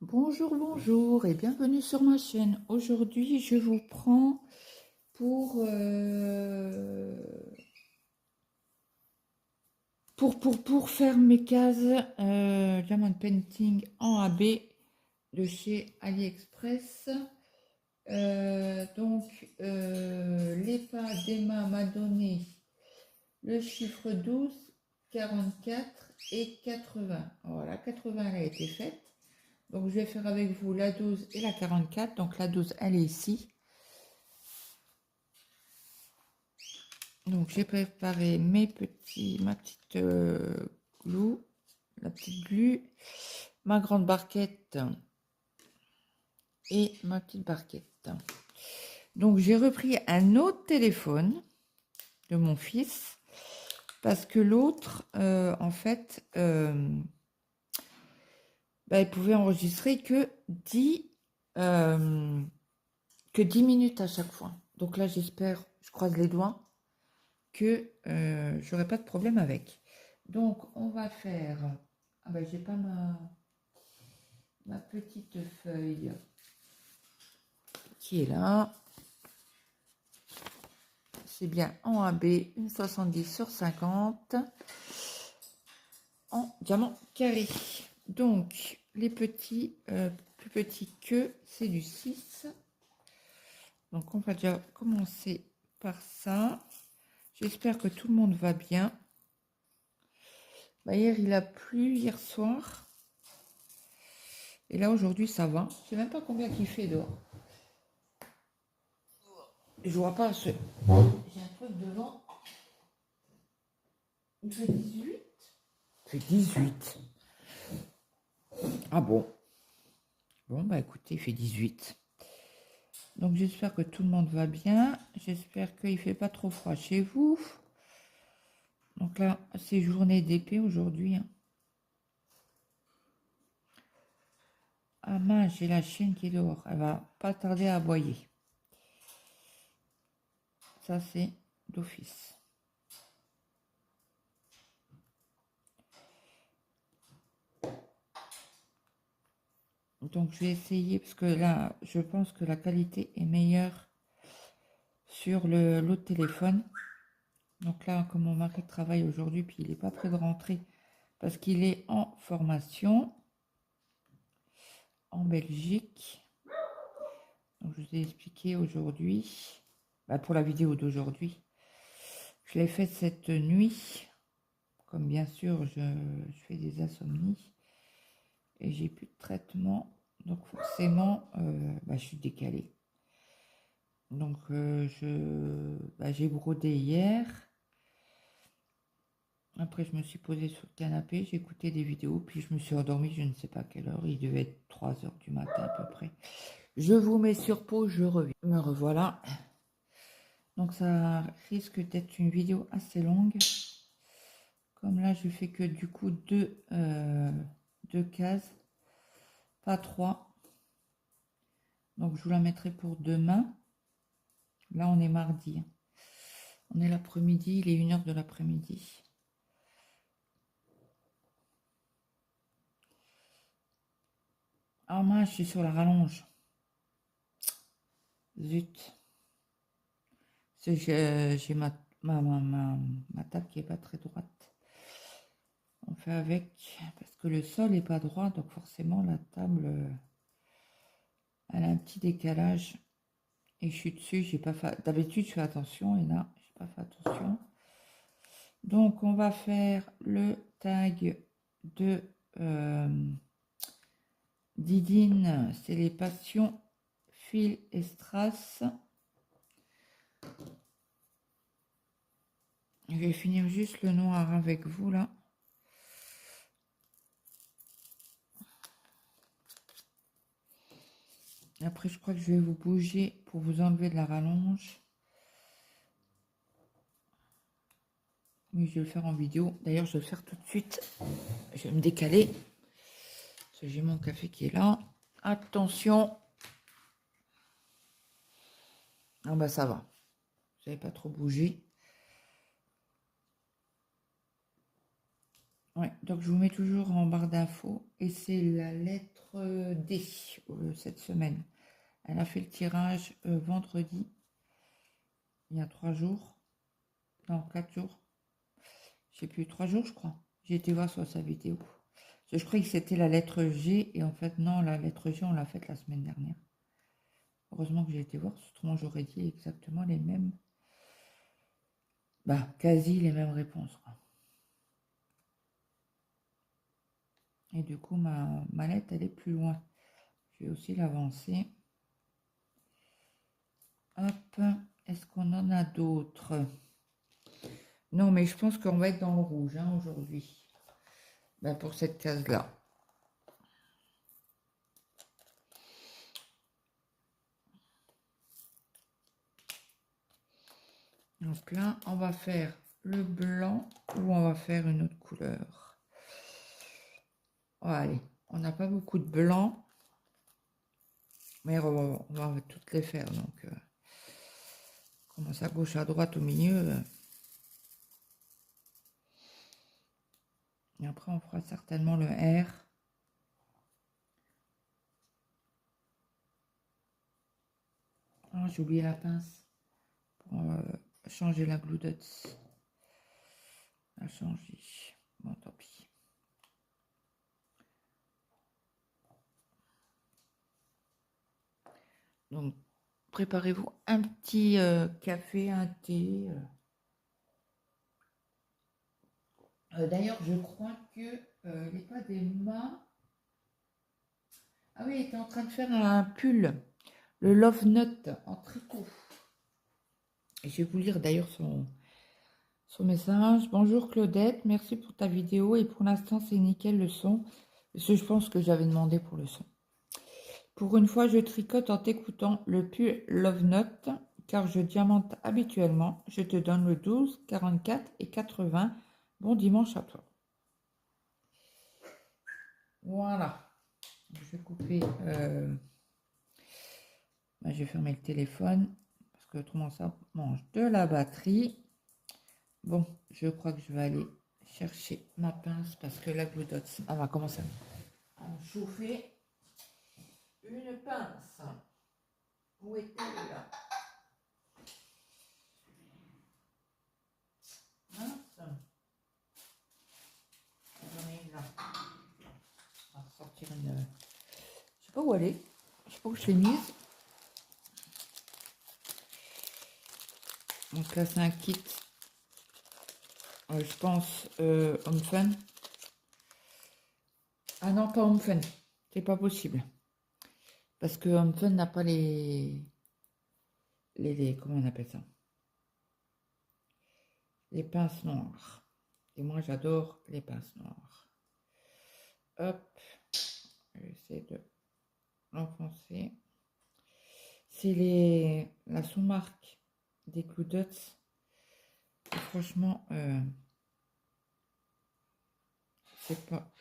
Bonjour, bonjour et bienvenue sur ma chaîne. Aujourd'hui, je vous prends pour, pour faire mes cases Diamond Painting en AB de chez AliExpress. L'EPA d'Emma m'a donné le chiffre 12, 44 et 80. Voilà, 80 elle a été faite. Donc, je vais faire avec vous la 12 et la 44. Donc, la 12, elle est ici. Donc, j'ai préparé ma petite glue, la petite glue, ma grande barquette et ma petite barquette. Donc, j'ai repris un autre téléphone de mon fils parce que l'autre, en fait, il pouvait enregistrer que 10 minutes à chaque fois. Donc là, j'espère, je croise les doigts, que j'aurai pas de problème avec. Donc, on va faire... Ah ben, j'ai pas ma petite feuille qui est là. C'est bien en AB, une 70 sur 50 en diamant carré. Donc, les petits, plus petits que, c'est du 6. Donc, on va déjà commencer par ça. J'espère que tout le monde va bien. Bah, hier, il a plu hier soir. Et là, aujourd'hui, ça va. Je ne sais même pas combien il fait dehors. Je vois pas ce... J'ai un truc devant. Il fait 18. Il fait 18. Ah bon. Bon, bah écoutez, il fait 18. Donc, j'espère que tout le monde va bien. J'espère qu'il ne fait pas trop froid chez vous. Donc là, c'est journée d'épée aujourd'hui. Hein. Ah mince, j'ai la chienne qui est dehors. Elle va pas tarder à aboyer. Ça, c'est d'office. Donc, je vais essayer, parce que là, je pense que la qualité est meilleure sur l'autre téléphone. Donc là, comme mon mari travaille aujourd'hui, puis il n'est pas prêt de rentrer, parce qu'il est en formation en Belgique. Donc, je vous ai expliqué aujourd'hui, pour la vidéo d'aujourd'hui. Je l'ai fait cette nuit, comme bien sûr, je fais des insomnies. Et j'ai plus de traitement, donc forcément, je suis décalée. Donc, j'ai brodé hier. Après, je me suis posée sur le canapé, j'ai écouté des vidéos, puis je me suis endormie, je ne sais pas à quelle heure. Il devait être 3 heures du matin à peu près. Je vous mets sur pause, je reviens. Me revoilà. Donc, ça risque d'être une vidéo assez longue. Comme là, je fais que du coup deux cases, pas 3. Donc, je vous la mettrai pour demain. Là, on est mardi. On est l'après-midi, il est 1 heure de l'après-midi. Ah, moi, je suis sur la rallonge. Zut. J'ai ma table qui est pas très droite. On fait avec, parce que le sol est pas droit, donc forcément, la table, elle a un petit décalage. Et je suis dessus, j'ai pas fait... D'habitude, je fais attention, et là, j'ai pas fait attention. Donc, on va faire le tag de Didine, c'est les passions, fil et strass. Je vais finir juste le noir avec vous, là. Après, je crois que je vais vous bouger pour vous enlever de la rallonge. Oui, je vais le faire en vidéo. D'ailleurs, je vais le faire tout de suite. Je vais me décaler. Parce que j'ai mon café qui est là. Attention. Ah bah ça va. Vous n'avez pas trop bougé. Ouais, donc je vous mets toujours en barre d'infos. Et c'est la lettre D cette semaine. Elle a fait le tirage vendredi, il y a 3 jours. Non, 4 jours. Je sais plus, 3 jours, je crois. J'ai été voir sur sa vidéo. Je croyais que c'était la lettre G. Et en fait, non, la lettre G, on l'a faite la semaine dernière. Heureusement que j'ai été voir. Autrement, j'aurais dit exactement les mêmes. Bah, quasi les mêmes réponses, quoi. Et du coup, ma lettre, elle est plus loin. Je vais aussi l'avancer. Hop, est-ce qu'on en a d'autres? Non, mais je pense qu'on va être dans le rouge hein, aujourd'hui. Ben, pour cette case-là. Donc là, on va faire le blanc ou on va faire une autre couleur. Oh, allez, on n'a pas beaucoup de blanc. Mais on va toutes les faire. Donc, on commence à gauche, à droite, au milieu. Et après, on fera certainement le R. Oh, j'ai oublié la pince pour changer la glue dots. A changé. Bon, tant pis. Donc, préparez-vous un petit café, un thé. D'ailleurs, je crois que les pas d'Emma. Ah oui, il était en train de faire un pull, le Love Note en tricot. Et je vais vous lire d'ailleurs son message. Bonjour Claudette, merci pour ta vidéo et pour l'instant c'est nickel le son. Parce que je pense que j'avais demandé pour le son. Pour une fois, je tricote en t'écoutant le pull Love Note car je diamante habituellement. Je te donne le 12, 44 et 80. Bon dimanche à toi. Voilà. Je vais couper. Je vais fermer le téléphone parce que autrement ça mange de la batterie. Bon, je crois que je vais aller chercher ma pince parce que la Glue Dots, elle va commencer à me chauffer. Une pince. Où est-elle là? Mince. J'en ai une là. On va sortir une. Je sais pas où elle est. Je sais pas où je l'ai mise. Donc là, c'est un kit. Je pense Home Fun. Ah non, pas Home Fun. C'est pas possible. Parce que Home Fun n'a pas les. Comment on appelle ça? Les pinces noires. Et moi, j'adore les pinces noires. Hop. Je vais essayer de l'enfoncer. C'est la sous-marque des Glue Dots. Et franchement, c'est pas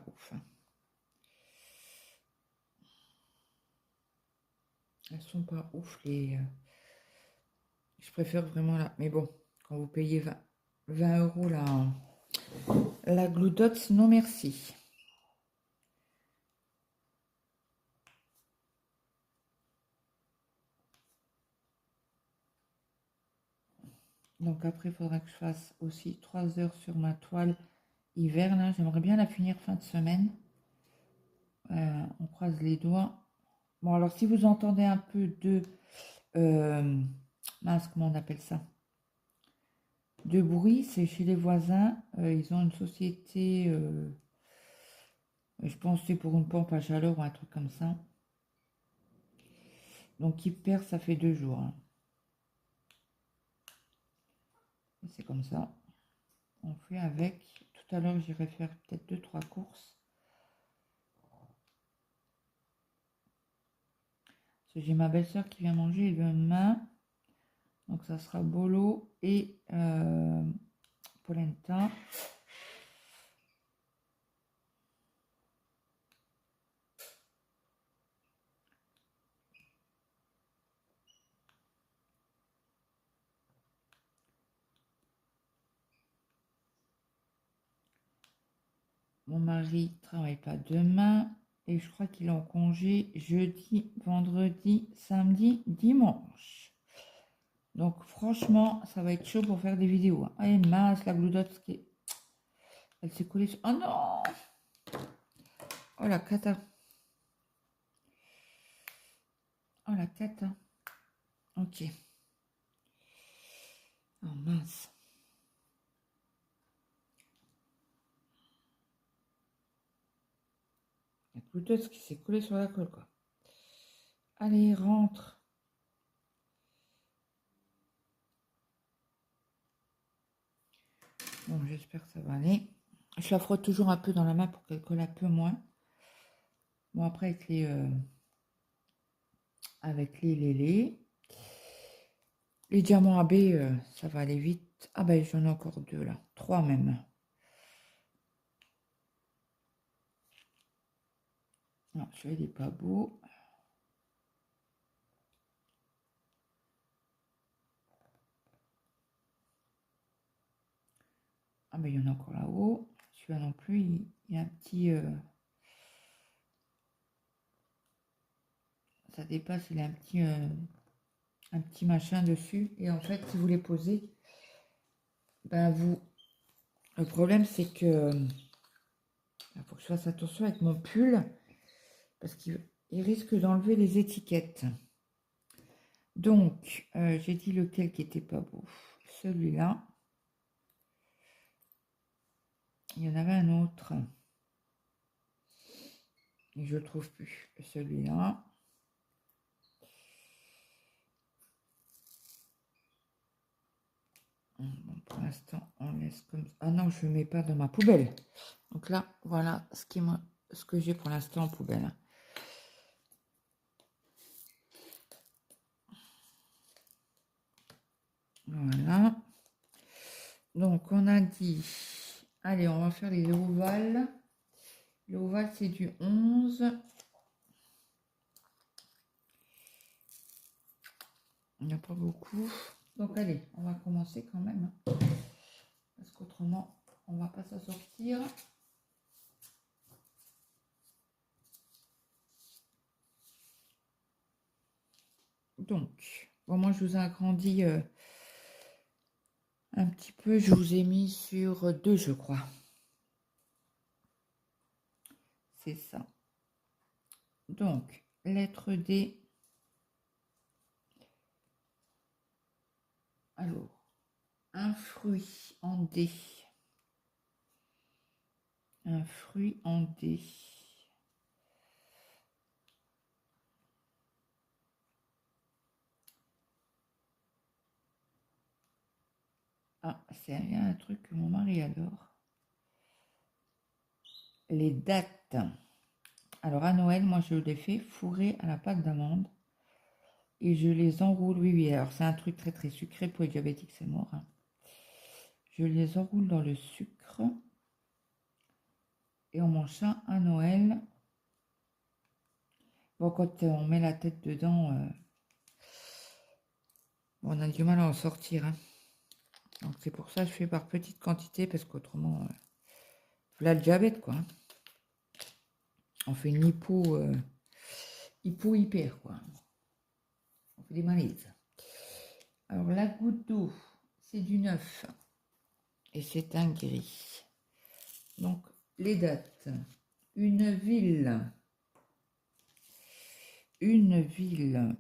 ouf. Hein. Elles sont pas ouf je préfère vraiment là. Mais bon, quand vous payez 20 euros la Glue Dots, non merci. Donc après, il faudra que je fasse aussi 3 heures sur ma toile hiver. Là, j'aimerais bien la finir fin de semaine. On croise les doigts. Bon, alors si vous entendez un peu de... mince, comment on appelle ça? De bruit, c'est chez les voisins. Ils ont une société, je pense que c'est pour une pompe à chaleur ou un truc comme ça. Donc ils perdent, ça fait 2 jours. Hein. C'est comme ça. On fait avec. Tout à l'heure, j'irai faire peut-être 2-3 courses. Parce que j'ai ma belle-sœur qui vient manger demain. Donc ça sera bolo et polenta. Mon mari ne travaille pas demain. Et je crois qu'il est en congé jeudi, vendredi, samedi, dimanche. Donc franchement, ça va être chaud pour faire des vidéos. Ah, elle est mince, la gloudotte. Elle s'est collée sur... Oh non! Oh la cata. Oh la cata. Ok. Oh mince. La gloudotte qui s'est collée sur la colle, quoi. Allez, rentre. Bon, j'espère que ça va aller. Je la frotte toujours un peu dans la main pour qu'elle colle un peu moins. Bon, après, avec les diamants AB, ça va aller vite. Ah ben, j'en ai encore 2 là. 3 même. Non, celui-là, il n'est pas beau. Ah ben, il y en a encore là-haut. Celui-là non plus, il y a un petit... ça dépasse, il a un petit machin dessus. Et en fait, si vous les posez, ben vous... Le problème, c'est que... Il faut que je fasse attention avec mon pull. Parce qu'il risque d'enlever les étiquettes. Donc, j'ai dit lequel qui était pas beau. Celui-là. Il y en avait un autre. Et je le trouve plus. Celui-là. Bon, pour l'instant, on laisse comme ça. Ah non, je ne mets pas dans ma poubelle. Donc là, voilà ce que j'ai pour l'instant en poubelle. Voilà. Donc, on a dit... Allez, on va faire les ovales. L'ovale, c'est du 11. Il n'y a pas beaucoup. Donc, allez, on va commencer quand même. Parce qu'autrement, on ne va pas s'en sortir. Donc, bon, moi, je vous ai agrandi un petit peu. Je vous ai mis sur 2, je crois. C'est ça. Donc, lettre D. Alors, un fruit en D. Un fruit en D. Ah, c'est un truc que mon mari adore. Les dattes. Alors, à Noël, moi, je les fais fourrer à la pâte d'amande. Et je les enroule. Oui, oui, alors c'est un truc très, très sucré. Pour les diabétiques, c'est mort. Hein. Je les enroule dans le sucre. Et on mange ça à Noël. Bon, quand on met la tête dedans, on a du mal à en sortir. Hein. Donc, c'est pour ça que je fais par petite quantité. Parce qu'autrement, voilà le diabète, quoi. Hein. On fait une hypo-hyper, quoi. On fait des malaises. Alors, la goutte d'eau, c'est du 9. Et c'est un gris. Donc, les dates. Une ville. Une ville.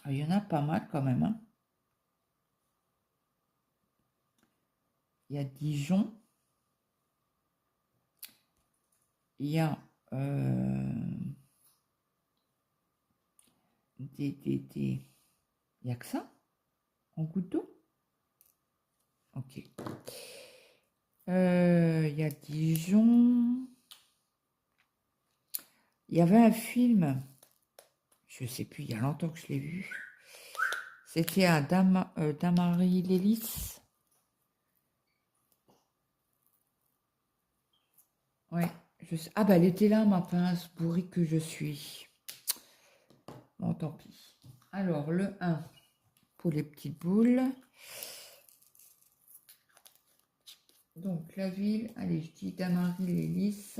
Ah, il y en a pas mal quand même. Hein. Il y a Dijon. Il y a il n'y a que ça en goutte d'eau. Ok. Il y a Dijon. Il y avait un film, je sais plus, il y a longtemps que je l'ai vu. C'était à Damary Lélis. Ouais, je sais. Ah bah elle était là, ma pince bourrique que je suis. Bon, tant pis. Alors, le 1 pour les petites boules. Donc, la ville, allez, je dis d'Amaryl-les-Lys.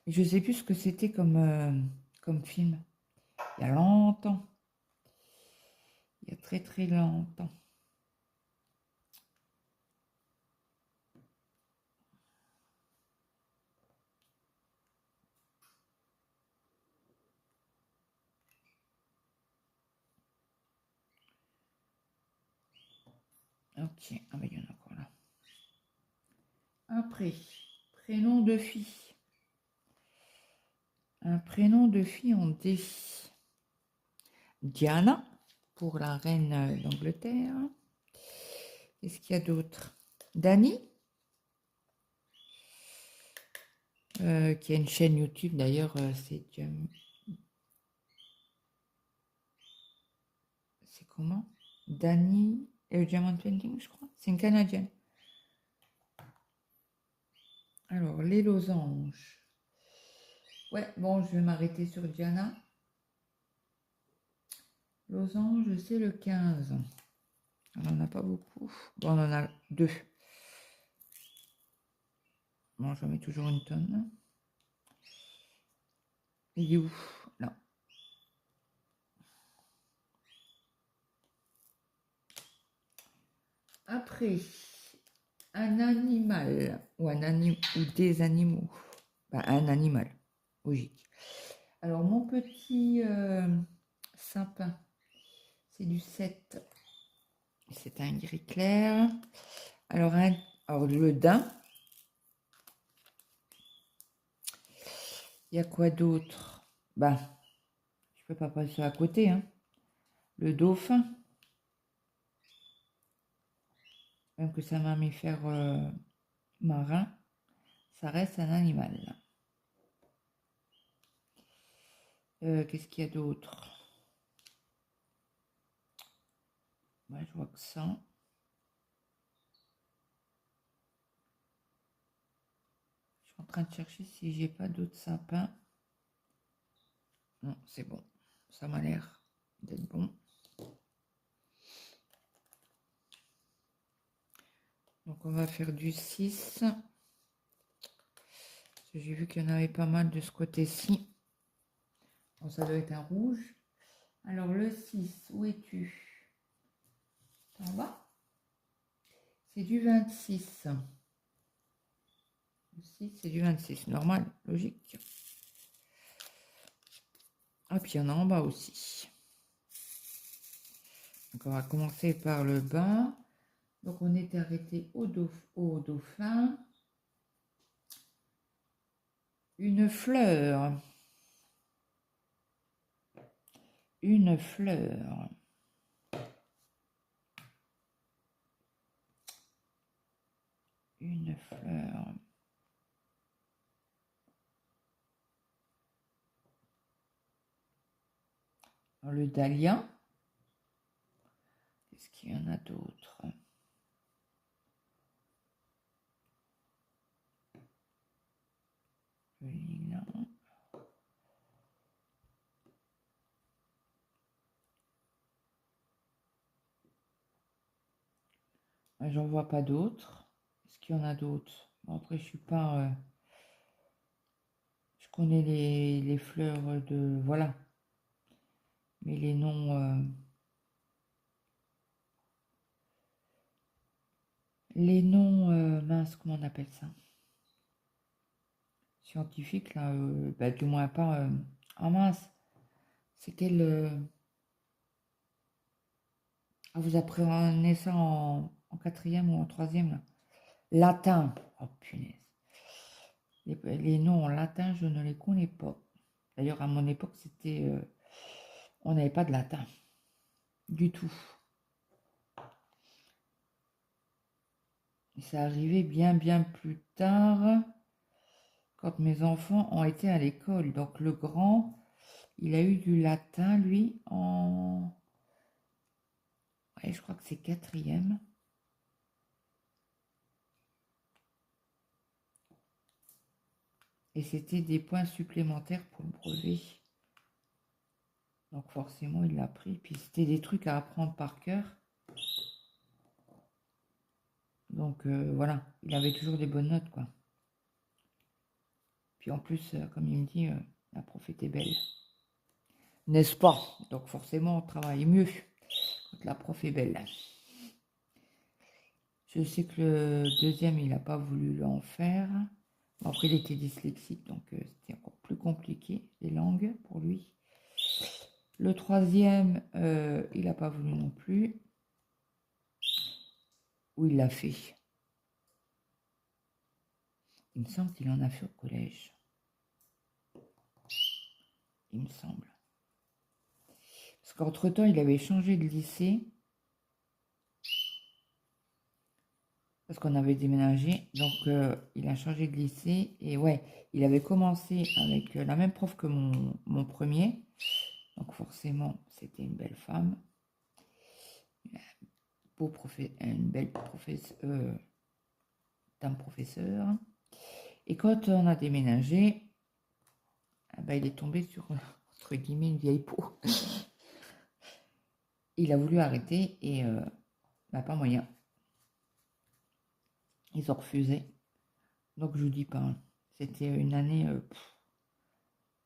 Mais je sais plus ce que c'était comme film. Il y a longtemps. Il y a très très longtemps. Ok, ah ben il y en a encore là. Après, prénom de fille. Un prénom de fille en D. Diana, pour la reine d'Angleterre. Qu'est-ce qu'il y a d'autre? Dani, qui a une chaîne YouTube d'ailleurs, c'est comment? Dani Diamond Painting, je crois. C'est une Canadienne. Alors, les losanges. Ouais, bon, je vais m'arrêter sur Diana. Losange, c'est le 15. On n'en a pas beaucoup. Bon, on en a 2. Bon, j'en mets toujours une tonne. Il est où? Là. Après, un animal ou ou des animaux. Ben, un animal, logique. Alors, mon petit sapin, c'est du 7. C'est un gris clair. Alors, le daim. Il y a quoi d'autre? Ben, je peux pas passer à côté. Hein. Le dauphin. Même que c'est un mammifère marin, ça reste un animal. Qu'est-ce qu'il y a d'autre? Ouais, je vois que ça. Je suis en train de chercher si j'ai pas d'autres sapins. Non, c'est bon. Ça m'a l'air d'être bon. Donc on va faire du 6. J'ai vu qu'il y en avait pas mal de ce côté-ci. Bon, ça doit être un rouge. Alors le 6, où es-tu? En bas? C'est du 26. Le 6, c'est du 26. Normal, logique. Ah, puis il y en a en bas aussi. Donc on va commencer par le bas. Donc on est arrêté au dauphin. Une fleur. Une fleur. Une fleur. Alors, le dahlia. Est-ce qu'il y en a d'autres? Le lilas. J'en vois pas d'autres. Est-ce qu'il y en a d'autres? Bon, après, je suis pas. Je connais les fleurs de. Voilà. Mais les noms. Les noms. Mince, comment on appelle ça? Scientifique, là. Bah, du moins pas. Ah mince. C'est quel. Ah, vous apprenez ça en quatrième ou en troisième, là? Latin. Oh, punaise. Les noms en latin, je ne les connais pas. D'ailleurs, à mon époque, c'était, on n'avait pas de latin du tout. Et ça arrivait bien plus tard, quand mes enfants ont été à l'école. Donc le grand, il a eu du latin, lui, ouais, je crois que c'est quatrième. Et c'était des points supplémentaires pour le brevet. Donc forcément, il l'a pris. Puis c'était des trucs à apprendre par cœur. Donc voilà, il avait toujours des bonnes notes, quoi. Puis en plus, comme il me dit, la prof était belle. N'est-ce pas? Donc forcément, on travaille mieux quand la prof est belle. Je sais que le deuxième, il n'a pas voulu en faire. Après, il était dyslexique, donc c'était encore plus compliqué, les langues, pour lui. Le troisième, il n'a pas voulu non plus. Ou il l'a fait. Il me semble qu'il en a fait au collège. Il me semble. Parce qu'entre-temps, il avait changé de lycée. Parce qu'on avait déménagé. Donc, il a changé de lycée. Et ouais, il avait commencé avec la même prof que mon premier. Donc, forcément, c'était une belle femme. Une belle dame professeur. Et quand on a déménagé, bah, il est tombé sur, entre guillemets, une vieille peau. Il a voulu arrêter et bah, pas moyen. Ils ont refusé. Donc je vous dis pas. C'était une année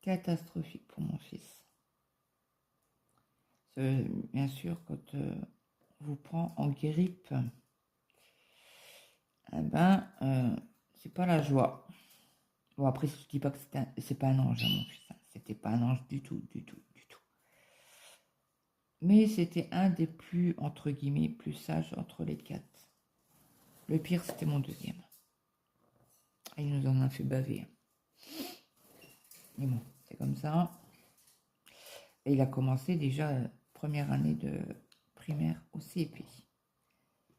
catastrophique pour mon fils. Bien sûr, quand on vous prend en grippe, eh ben, c'est pas la joie. Bon, après, je dis pas que c'est pas un ange, hein, mon fils. Hein. C'était pas un ange du tout, du tout, du tout. Mais c'était un des plus, entre guillemets, plus sages entre les quatre. Le pire, c'était mon deuxième. Il nous en a fait baver. Mais bon, c'est comme ça. Et il a commencé déjà première année de primaire au CP.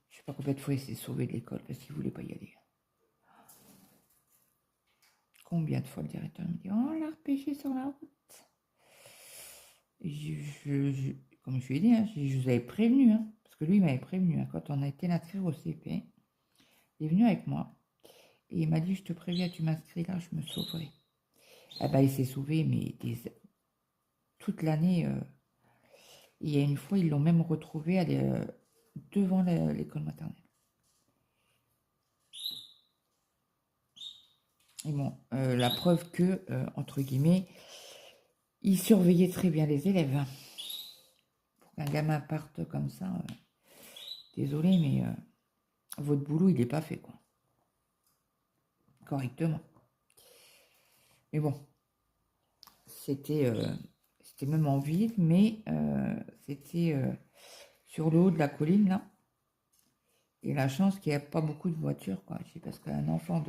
Je sais pas combien de fois il s'est sauvé de l'école parce qu'il voulait pas y aller. Combien de fois le directeur me dit oh, on l'a repêché sur la route. Et comme je lui ai dit, hein, je vous avais prévenu, hein, parce que lui il m'avait prévenu hein, quand on a été l'inscrire au CP. Il est venu avec moi et il m'a dit je te préviens, tu m'inscris là, je me sauverai. Eh ben, il s'est sauvé, mais toute l'année. Il y a une fois, ils l'ont même retrouvé devant l'école maternelle. Et bon, la preuve que, entre guillemets, il surveillait très bien les élèves. Hein. Pour qu'un gamin parte comme ça, désolé, mais votre boulot, il n'est pas fait, quoi. Correctement. Mais bon, c'était même en ville, mais c'était sur le haut de la colline, là. Et la chance qu'il n'y a pas beaucoup de voitures, quoi. C'est parce qu'un enfant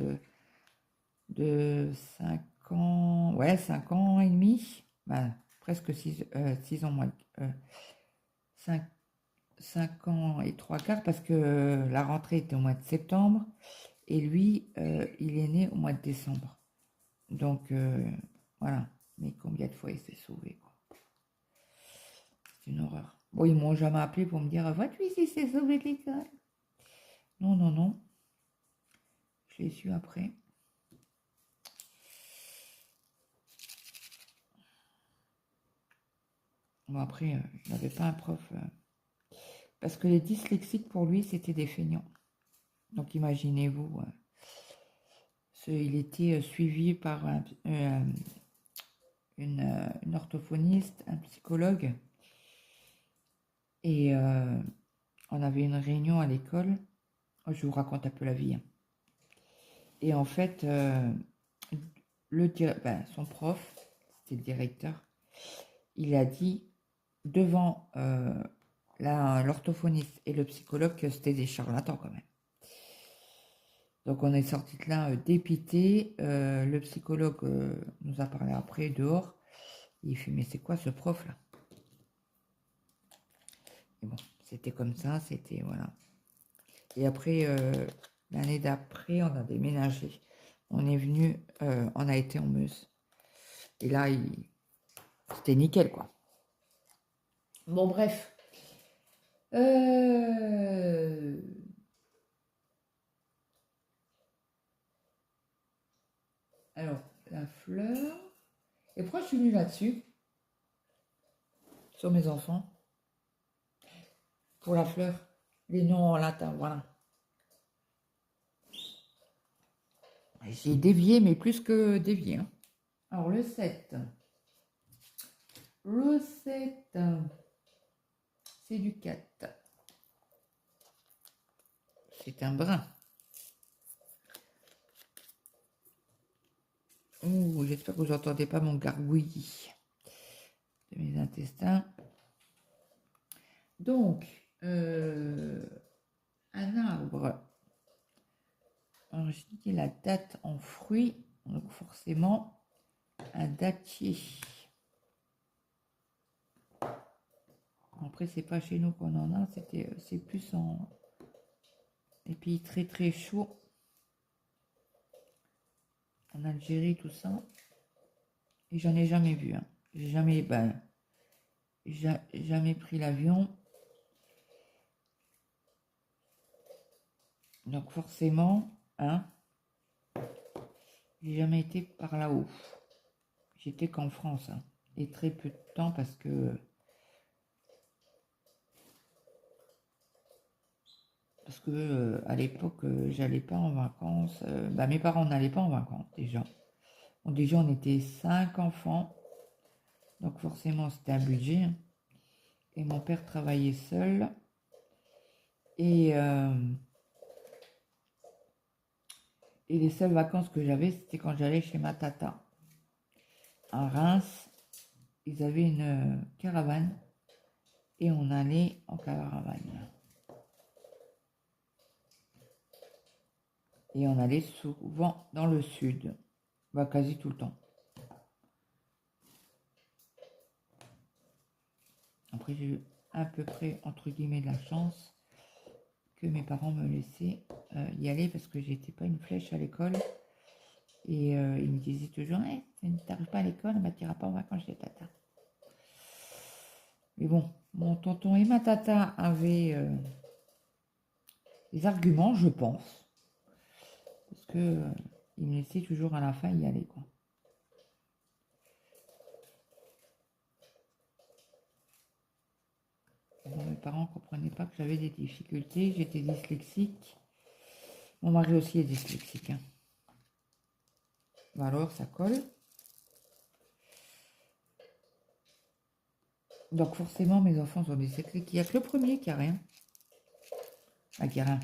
de 5 ans, ouais, 5 ans et demi, bah, presque 6 ans moins, 5 ans et 3 quarts, parce que la rentrée était au mois de septembre, et lui, il est né au mois de décembre. Donc, voilà. Mais combien de fois il s'est sauvé, quoi. C'est une horreur. Bon, ils m'ont jamais appelé pour me dire, vois-tu, il s'est sauvé de l'école. Non, non, non. Je l'ai su après. Bon, après, il n'avait pas un prof. Parce que les dyslexiques, pour lui, c'était des feignants. Donc, imaginez-vous, il était suivi par une orthophoniste, un psychologue. Et on avait une réunion à l'école. Je vous raconte un peu la vie. Hein. Et en fait, son prof, c'était le directeur, il a dit devant l'orthophoniste et le psychologue que c'était des charlatans quand même. Donc on est sorti de là dépité. Le psychologue nous a parlé après dehors. Il fait mais c'est quoi ce prof là? Et bon, c'était comme ça, c'était voilà. Et après, l'année d'après, on a déménagé. On est venu, on a été en Meuse. Et là, c'était nickel quoi. Bon bref. Alors, la fleur. Et pourquoi je suis venue là-dessus? Sur mes enfants. Pour la fleur. Les noms en latin, voilà. J'ai dévié, mais plus que dévié, hein. Alors, le 7. Le 7, c'est du 4. C'est un brin. Ouh, j'espère que vous n'entendez pas mon gargouillis de mes intestins. Donc, un arbre. Alors, j'ai dit la date en fruits, donc forcément un dattier. Après, c'est pas chez nous qu'on en a, c'est plus en... Et puis très très chaud. En Algérie, tout ça. Et j'en ai jamais vu, hein. J'ai jamais, jamais pris l'avion. Donc forcément, hein, j'ai jamais été par là-haut. J'étais qu'en France, hein, et très peu de temps parce que à l'époque, j'allais pas en vacances. Mes parents n'allaient pas en vacances déjà. Bon, déjà, on était 5 enfants, donc forcément, c'était un budget, hein. Et mon père travaillait seul. Et les seules vacances que j'avais, c'était quand j'allais chez ma tata. À Reims, ils avaient une caravane et on allait en caravane. Et on allait souvent dans le sud, quasi tout le temps. Après, j'ai eu à peu près, entre guillemets, de la chance que mes parents me laissaient y aller parce que j'étais pas une flèche à l'école. Et ils me disaient toujours, si tu n'arrives pas à l'école, tu n'iras pas en vacances chez tata. Mais bon, mon tonton et ma tata avaient des arguments, je pense. Parce que ils me laissaient toujours à la fin y aller, quoi. Bon, mes parents ne comprenaient pas que j'avais des difficultés, j'étais dyslexique. Mon mari aussi est dyslexique, hein. Alors, ça colle. Donc forcément, mes enfants sont dyslexiques. Il n'y a que le premier qui a rien. Qui a rien.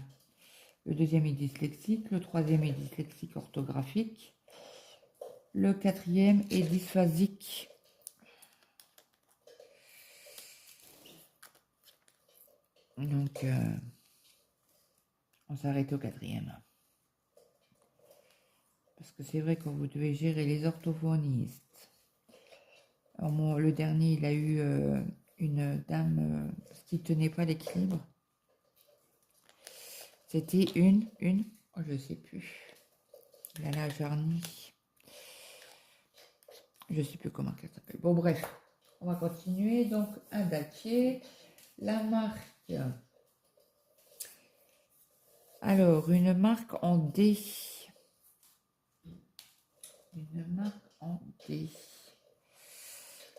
Le deuxième est dyslexique, le troisième est dyslexique orthographique. Le quatrième est dysphasique. Donc, on s'arrête au quatrième. Parce que c'est vrai que vous devez gérer les orthophonistes. Alors, le dernier, il a eu une dame qui ne tenait pas l'équilibre. C'était je ne sais plus. Il a la jarnie. Je ne sais plus comment elle s'appelle. Bon, bref, on va continuer. Donc, un dattier. La marque. Alors, une marque en D. Une marque en D.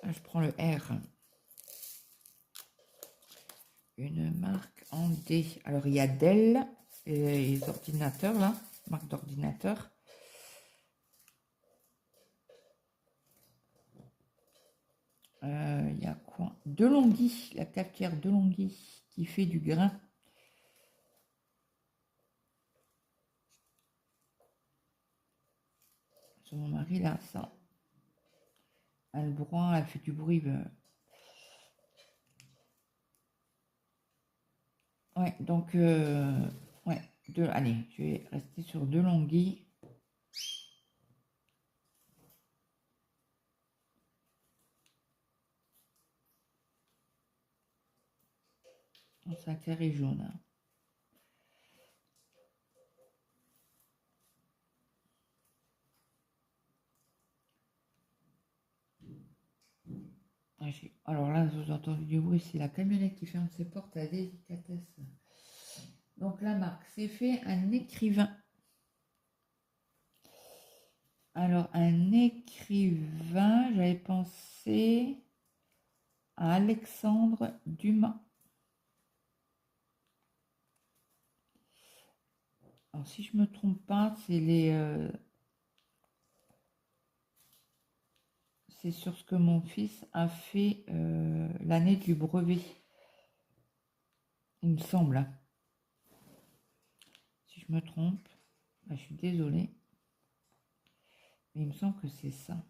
Je prends le R. Une marque en D. Alors, il y a Dell, les ordinateurs, là. Marque d'ordinateur. Il y a quoi? Delonghi, la cafetière Delonghi qui fait du grain. Mon mari, là, ça. Elle broie, elle fait du bruit. Ouais, donc, ouais, allez, je vais rester sur Delonghi. Sa terre est jaune. Alors là, vous entendez du bruit, c'est la camionnette qui ferme ses portes à délicatesse. Donc la marque, c'est fait un écrivain. Alors un écrivain, j'avais pensé à Alexandre Dumas. Alors si je me trompe pas, c'est les c'est sur ce que mon fils a fait l'année du brevet. Il me semble, hein. Si je me trompe, bah, je suis désolée. Mais il me semble que c'est ça.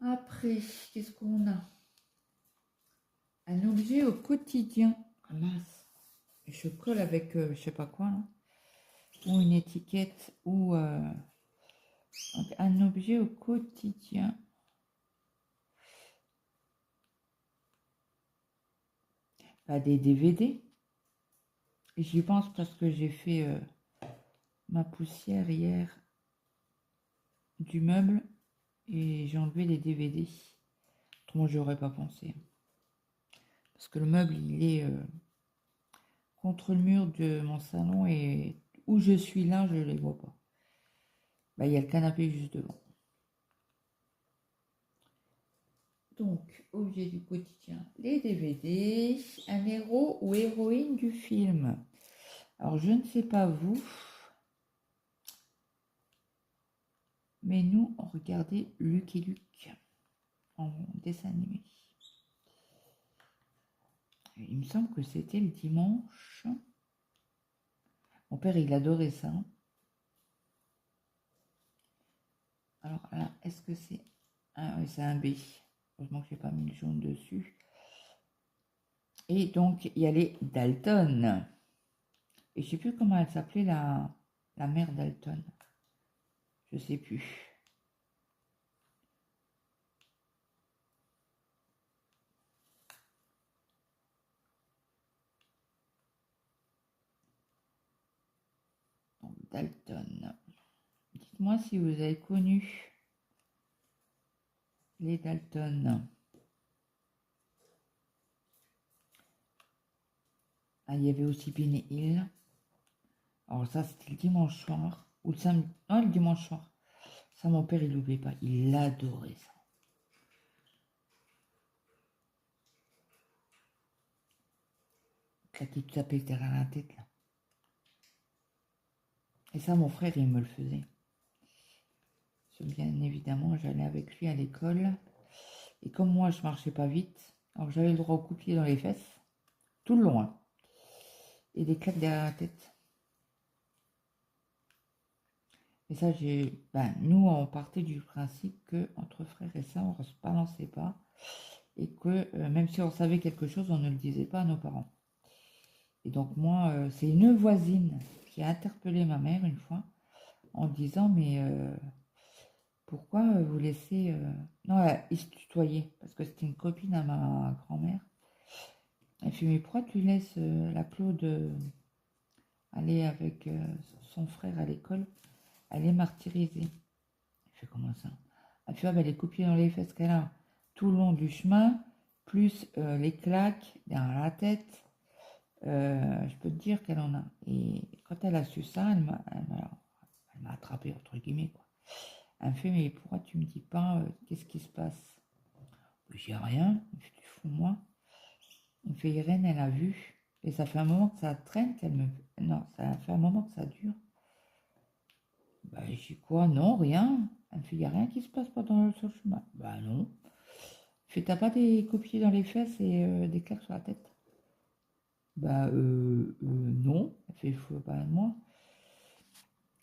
Après, qu'est-ce qu'on a? Un objet au quotidien. Ah mince. Je colle avec je sais pas quoi là. Ou une étiquette ou donc, un objet au quotidien. Bah, des DVD. Et j'y pense parce que j'ai fait ma poussière hier du meuble et j'ai enlevé les DVD. Autrement, j'aurais pas pensé. Parce que le meuble, il est contre le mur de mon salon et où je suis là, je les vois pas. Bah, il y a le canapé juste devant. Donc, objet du quotidien, les DVD, un héros ou héroïne du film. Alors, je ne sais pas vous, mais nous, on regardait Lucky Luke en dessin animé. Il me semble que c'était le dimanche. Mon père, il adorait ça. Alors là, est-ce que c'est un... Oui, c'est un B. Heureusement que j'ai pas mis le jaune dessus. Et donc, il y a les Dalton. Et je sais plus comment elle s'appelait, la mère Dalton. Je sais plus. Donc, Dalton. Dites-moi si vous avez connu les Dalton. Ah, il y avait aussi Benny Hill. Alors ça, c'était le dimanche soir. Ou le samedi. Non, le dimanche soir. Ça, mon père, il n'oubliait pas. Il adorait ça. Là, qui te tapait derrière la tête, là. Et ça, mon frère, il me le faisait. Bien évidemment, j'allais avec lui à l'école. Et comme moi, je marchais pas vite, alors j'avais le droit au coup de pied dans les fesses. Tout le long, hein. Et des claques derrière la tête. Et ça, nous, on partait du principe que entre frères et sœurs, on ne se balançait pas. Et que même si on savait quelque chose, on ne le disait pas à nos parents. Et donc moi, c'est une voisine qui a interpellé ma mère une fois en disant, mais pourquoi vous laissez... Non, ils se tutoyaient, parce que c'était une copine à ma grand-mère. Elle fait, mais pourquoi tu laisses la Claude aller avec son frère à l'école? Elle est martyrisée. Elle fait, comment ça? Elle fait, ah, ben, les copies dans les fesses qu'elle a tout le long du chemin, plus les claques derrière la tête, je peux te dire qu'elle en a. Et quand elle a su ça, elle m'a attrapé, entre guillemets, quoi. Elle me fait, mais pourquoi tu me dis pas qu'est-ce qui se passe? Je dis rien, tu fous moi. Il me fait, Irène, elle a vu. Et ça fait un moment que ça traîne qu'elle me... Non, ça fait un moment que ça dure. Bah, je dis quoi? Non, rien. Elle me fait, il n'y a rien qui se passe pendant le chemin. Bah non. Je fais, t'as pas des copiers dans les fesses et des claques sur la tête? Bah non. Elle fait, faut pas de moi.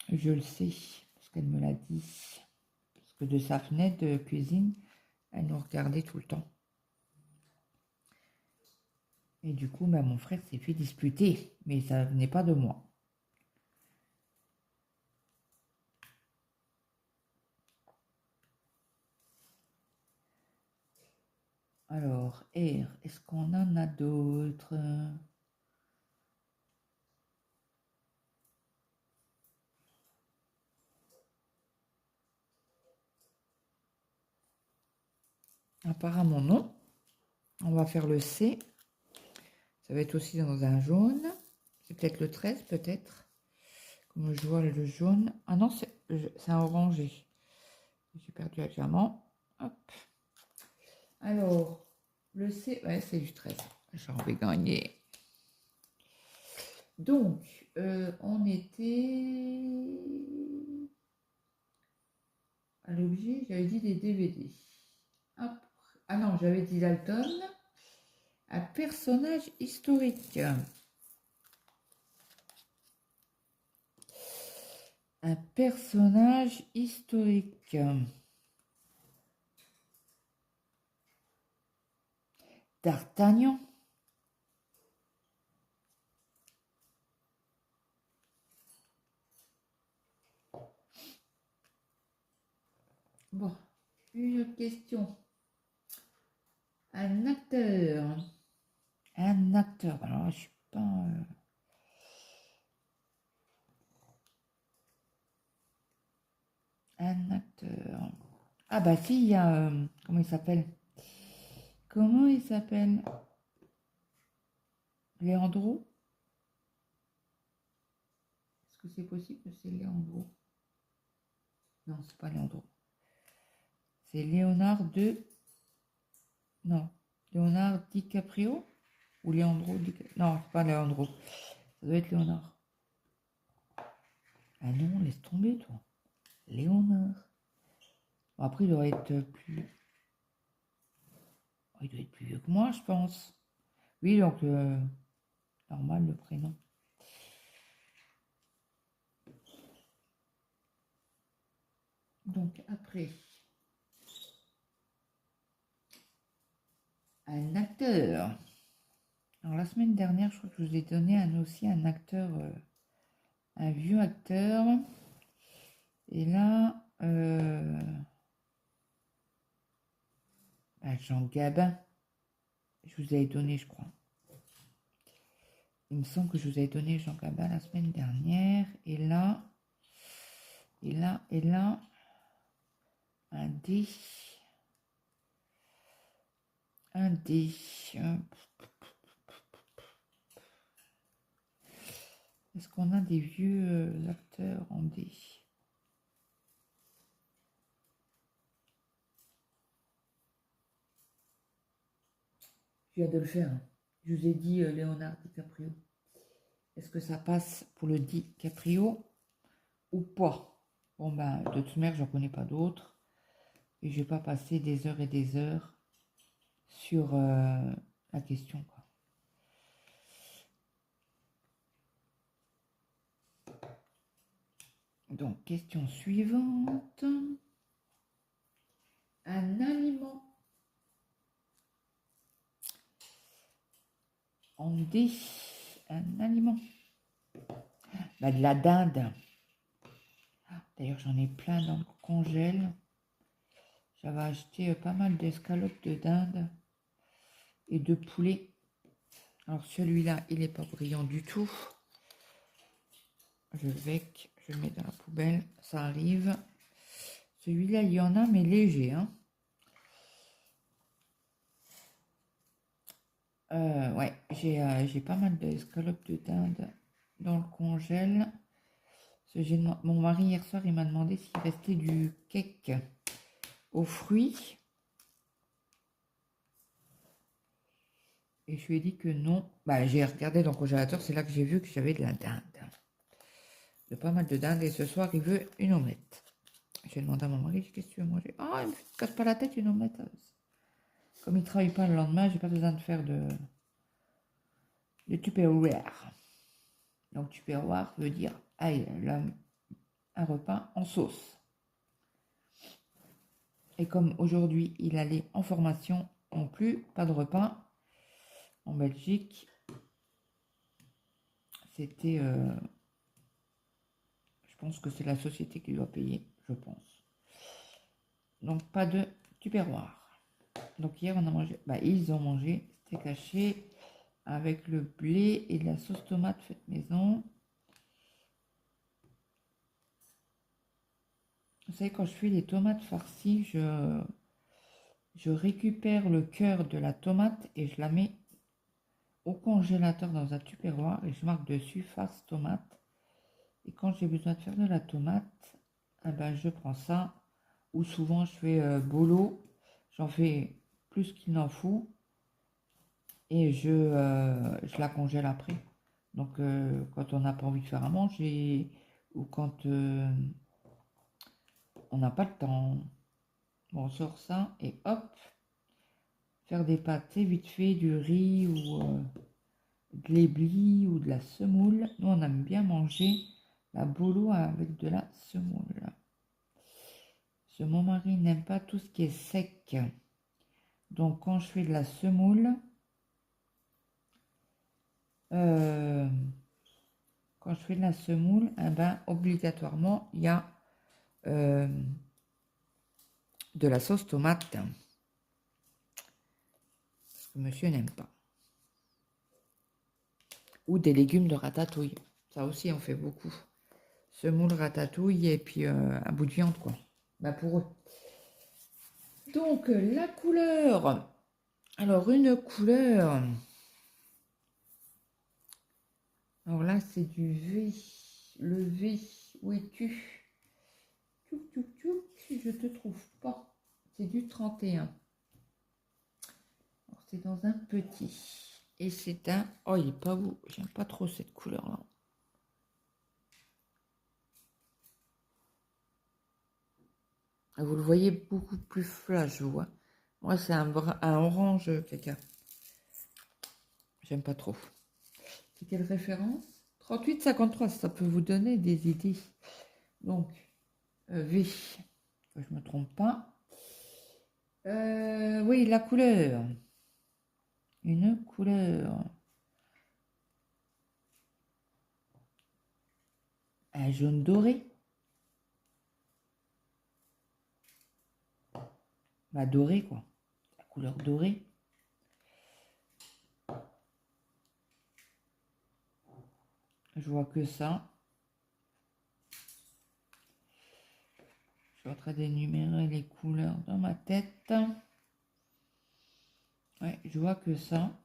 Je le sais, parce qu'elle me l'a dit. Parce que de sa fenêtre de cuisine, elle nous regardait tout le temps. Et du coup, bah, mon frère s'est fait disputer, mais ça venait pas de moi. Alors, R, est-ce qu'on en a d'autres? Apparemment non. On va faire le C. Ça va être aussi dans un jaune. C'est peut-être le 13, peut-être. Comme je vois le jaune. Ah non, c'est un orangé. J'ai perdu un diamant. Hop. Alors, le C, ouais, c'est du 13. J'en vais gagner. Donc, on était à l'objet, j'avais dit des DVD. Après, ah non, j'avais dit Dalton. Un personnage historique. Un personnage historique. D'Artagnan. Bon, une autre question. Un acteur. Un acteur. Alors, je suis pas. Un acteur. Ah bah si, il y a... comment il s'appelle? Comment il s'appelle? Léandro? Est-ce que c'est possible que c'est Léandro? Non, c'est pas Léandro. C'est Léonard de... Non. Léonard DiCaprio? Ou Léandro DiCaprio? Non, c'est pas Léandro. Ça doit être Léonard. Ah non, laisse tomber, toi. Léonard. Bon, après, il doit être plus... Oh, il doit être plus vieux que moi, je pense. Oui, donc, normal, le prénom. Donc, après... Un acteur. Alors, la semaine dernière, je crois que je vous ai donné aussi un acteur... un vieux acteur. Et là... Jean Gabin. Je vous avais donné, je crois. Il me semble que je vous avais donné Jean Gabin la semaine dernière. Et là, un dé. Un dé. Est-ce qu'on a des vieux acteurs en dé? Je viens de le faire. Je vous ai dit Léonard DiCaprio. Est-ce que ça passe pour le DiCaprio ou pas? Bon ben, de toute manière, j'en connais pas d'autres. Et je vais pas passer des heures et des heures sur la question, quoi. Donc, question suivante. Un aliment en D. Un aliment. Bah, de la dinde. D'ailleurs, j'en ai plein dans le congèle. J'avais acheté pas mal d'escalopes de dinde et de poulet. Alors celui-là, il n'est pas brillant du tout. Je le mets dans la poubelle, ça arrive. Celui-là, il y en a, mais léger. Hein. Ouais, j'ai pas mal d'escalopes de dinde dans le congèle. Mon mari, hier soir, il m'a demandé s'il restait du cake aux fruits. Et je lui ai dit que non. Bah, j'ai regardé dans le congélateur, c'est là que j'ai vu que j'avais de la dinde. De pas mal de dinde. Et ce soir, il veut une omelette. J'ai demandé à mon mari, qu'est-ce que tu veux manger? Ah, il me casse pas la tête, une omelette. Comme il ne travaille pas le lendemain, j'ai pas besoin de faire de tupperware. Donc tupperware veut dire un repas en sauce. Et comme aujourd'hui, il allait en formation non plus, pas de repas en Belgique. C'était... je pense que c'est la société qui doit payer, je pense. Donc pas de tupperware. Donc hier on a mangé, ils ont mangé steak haché avec le blé et de la sauce tomate faite maison. Vous savez, quand je fais les tomates farcies, je récupère le cœur de la tomate et je la mets au congélateur dans un tupperware et je marque dessus farce tomate. Et quand j'ai besoin de faire de la tomate, je prends ça ou souvent je fais bolo. J'en fais plus qu'il n'en faut et je la congèle après. Donc quand on n'a pas envie de faire à manger ou quand on n'a pas le temps, on sort ça et hop, faire des pâtes, c'est vite fait, du riz ou de l'éblis ou de la semoule. Nous, on aime bien manger la bolo avec de la semoule. Parce que mon mari n'aime pas tout ce qui est sec. Donc, quand je fais de la semoule, euh, eh ben, obligatoirement, il y a de la sauce tomate. Parce que monsieur n'aime pas. Ou des légumes de ratatouille. Ça aussi, on fait beaucoup. Semoule, ratatouille et puis un bout de viande, quoi. Bah, pour eux. Donc, la couleur. Alors, une couleur. Alors là, c'est du V. Le V, où es-tu? Tchouk, tchouk, tchouk, je te trouve pas. C'est du 31. C'est dans un petit. Et c'est un... Oh, il est pas beau. J'aime pas trop cette couleur-là. Vous le voyez beaucoup plus flash, je vois. Moi, c'est un orange, quelqu'un. J'aime pas trop. C'est quelle référence? 38,53, ça peut vous donner des idées. Donc, V, que je me trompe pas. Oui, la couleur. Une couleur. Un jaune doré. Bah, doré, quoi. La couleur dorée. Je vois que ça. Je suis en train d'énumérer les couleurs dans ma tête. Ouais, je vois que ça.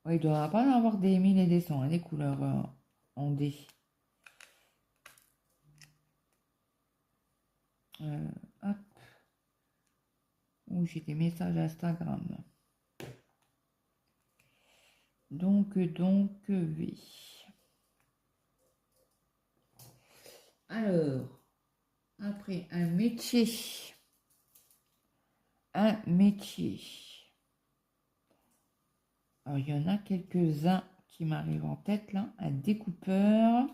Ouais, il doit pas y avoir des 1000 et des 100, hein, des couleurs en D. Hop. Où j'ai des messages Instagram. Donc, V. Alors, après, un métier. Un métier. Alors, il y en a quelques-uns qui m'arrivent en tête, là. Un découpeur.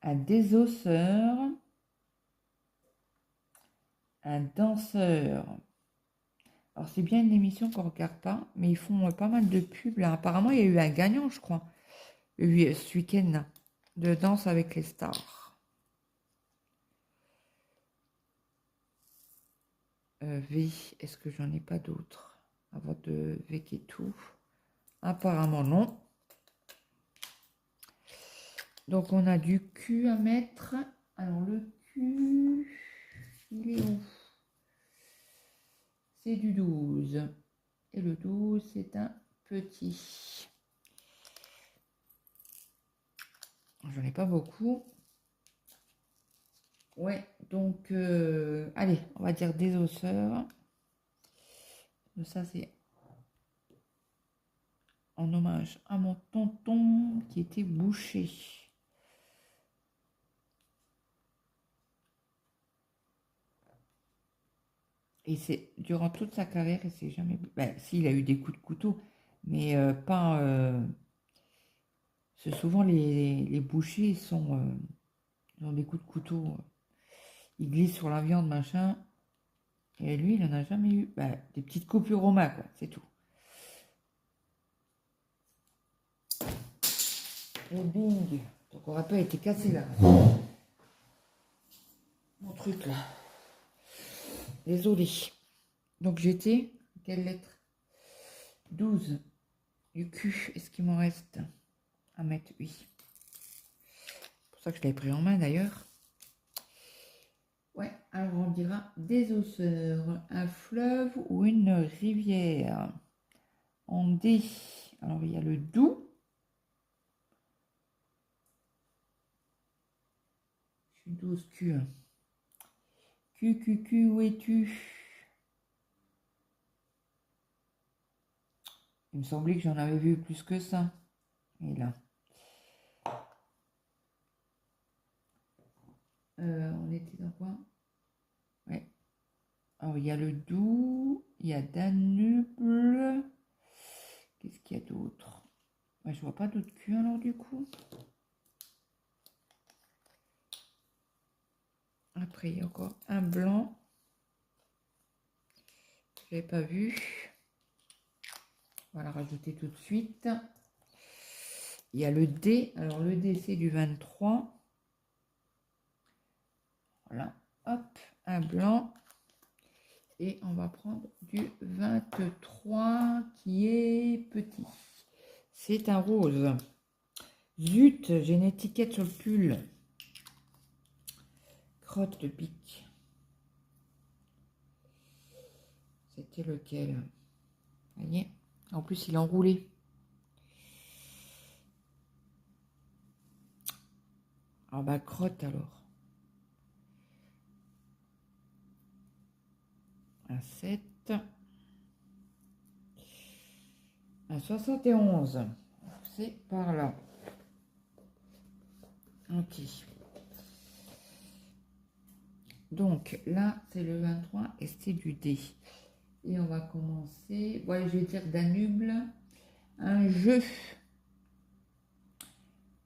Un désosseur. Un danseur. Alors, c'est bien une émission qu'on ne regarde pas, mais ils font pas mal de pubs, là. Apparemment, il y a eu un gagnant, je crois, ce week-end, de Danse avec les stars. V, est-ce que j'en ai pas d'autres avant de V et tout? Apparemment, non. Donc, on a du Q à mettre. Alors, le Q, il est où? C'est du 12. Et le 12, c'est un petit. J'en ai pas beaucoup. Ouais, donc, allez, on va dire des osseurs. Ça, c'est en hommage à mon tonton qui était boucher. Et c'est durant toute sa carrière, il s'est jamais... Ben, si, il a eu des coups de couteau, mais pas... c'est souvent les bouchers, ils ont des coups de couteau. Ils glissent sur la viande, machin. Et lui, il n'en a jamais eu. Ben, des petites coupures aux mains, quoi, c'est tout. Et bing. Donc, on rappelle, été cassé, là. Mon truc, là. Désolé. Donc, j'étais... Quelle lettre? 12. Du cul. Est-ce qu'il m'en reste à mettre? Oui. C'est pour ça que je l'ai pris en main, d'ailleurs. Ouais, alors on dira des osseurs, un fleuve ou une rivière. En D, alors il y a le Doubs. Tu doses Q. Q, où es-tu? Il me semblait que j'en avais vu plus que ça. Et là. On était dans quoi? Ouais. Alors, il y a le Doubs, il y a Danube. Qu'est-ce qu'il y a d'autre? Ouais, je vois pas d'autres Q alors du coup. Après, il y a encore un blanc. Je n'avais pas vu. On va la rajouter tout de suite. Il y a le D. Alors, le D, c'est du 23. Voilà. Hop, un blanc. Et on va prendre du 23 qui est petit. C'est un rose. Zut, j'ai une étiquette sur le pull. Crotte de pique. C'était lequel? Vous voyez? En plus, il est enroulé. Ah bah, crotte alors. Un 7. Un 71. C'est par là. Ok. Donc là, c'est le 23 et c'est du D. Et on va commencer. Ouais, je vais dire Danube. Un jeu.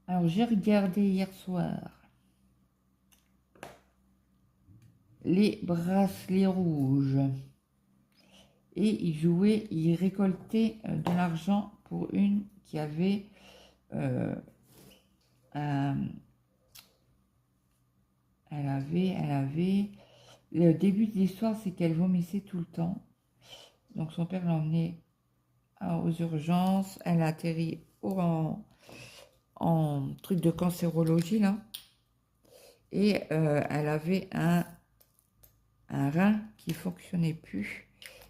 Alors, j'ai regardé hier soir les bracelets rouges. Et ils jouaient, ils récoltaient de l'argent pour une qui avait elle avait. Le début de l'histoire, c'est qu'elle vomissait tout le temps. Donc son père l'a emmenée aux urgences. Elle a atterri en truc de cancérologie, là. Et elle avait un rein qui ne fonctionnait plus.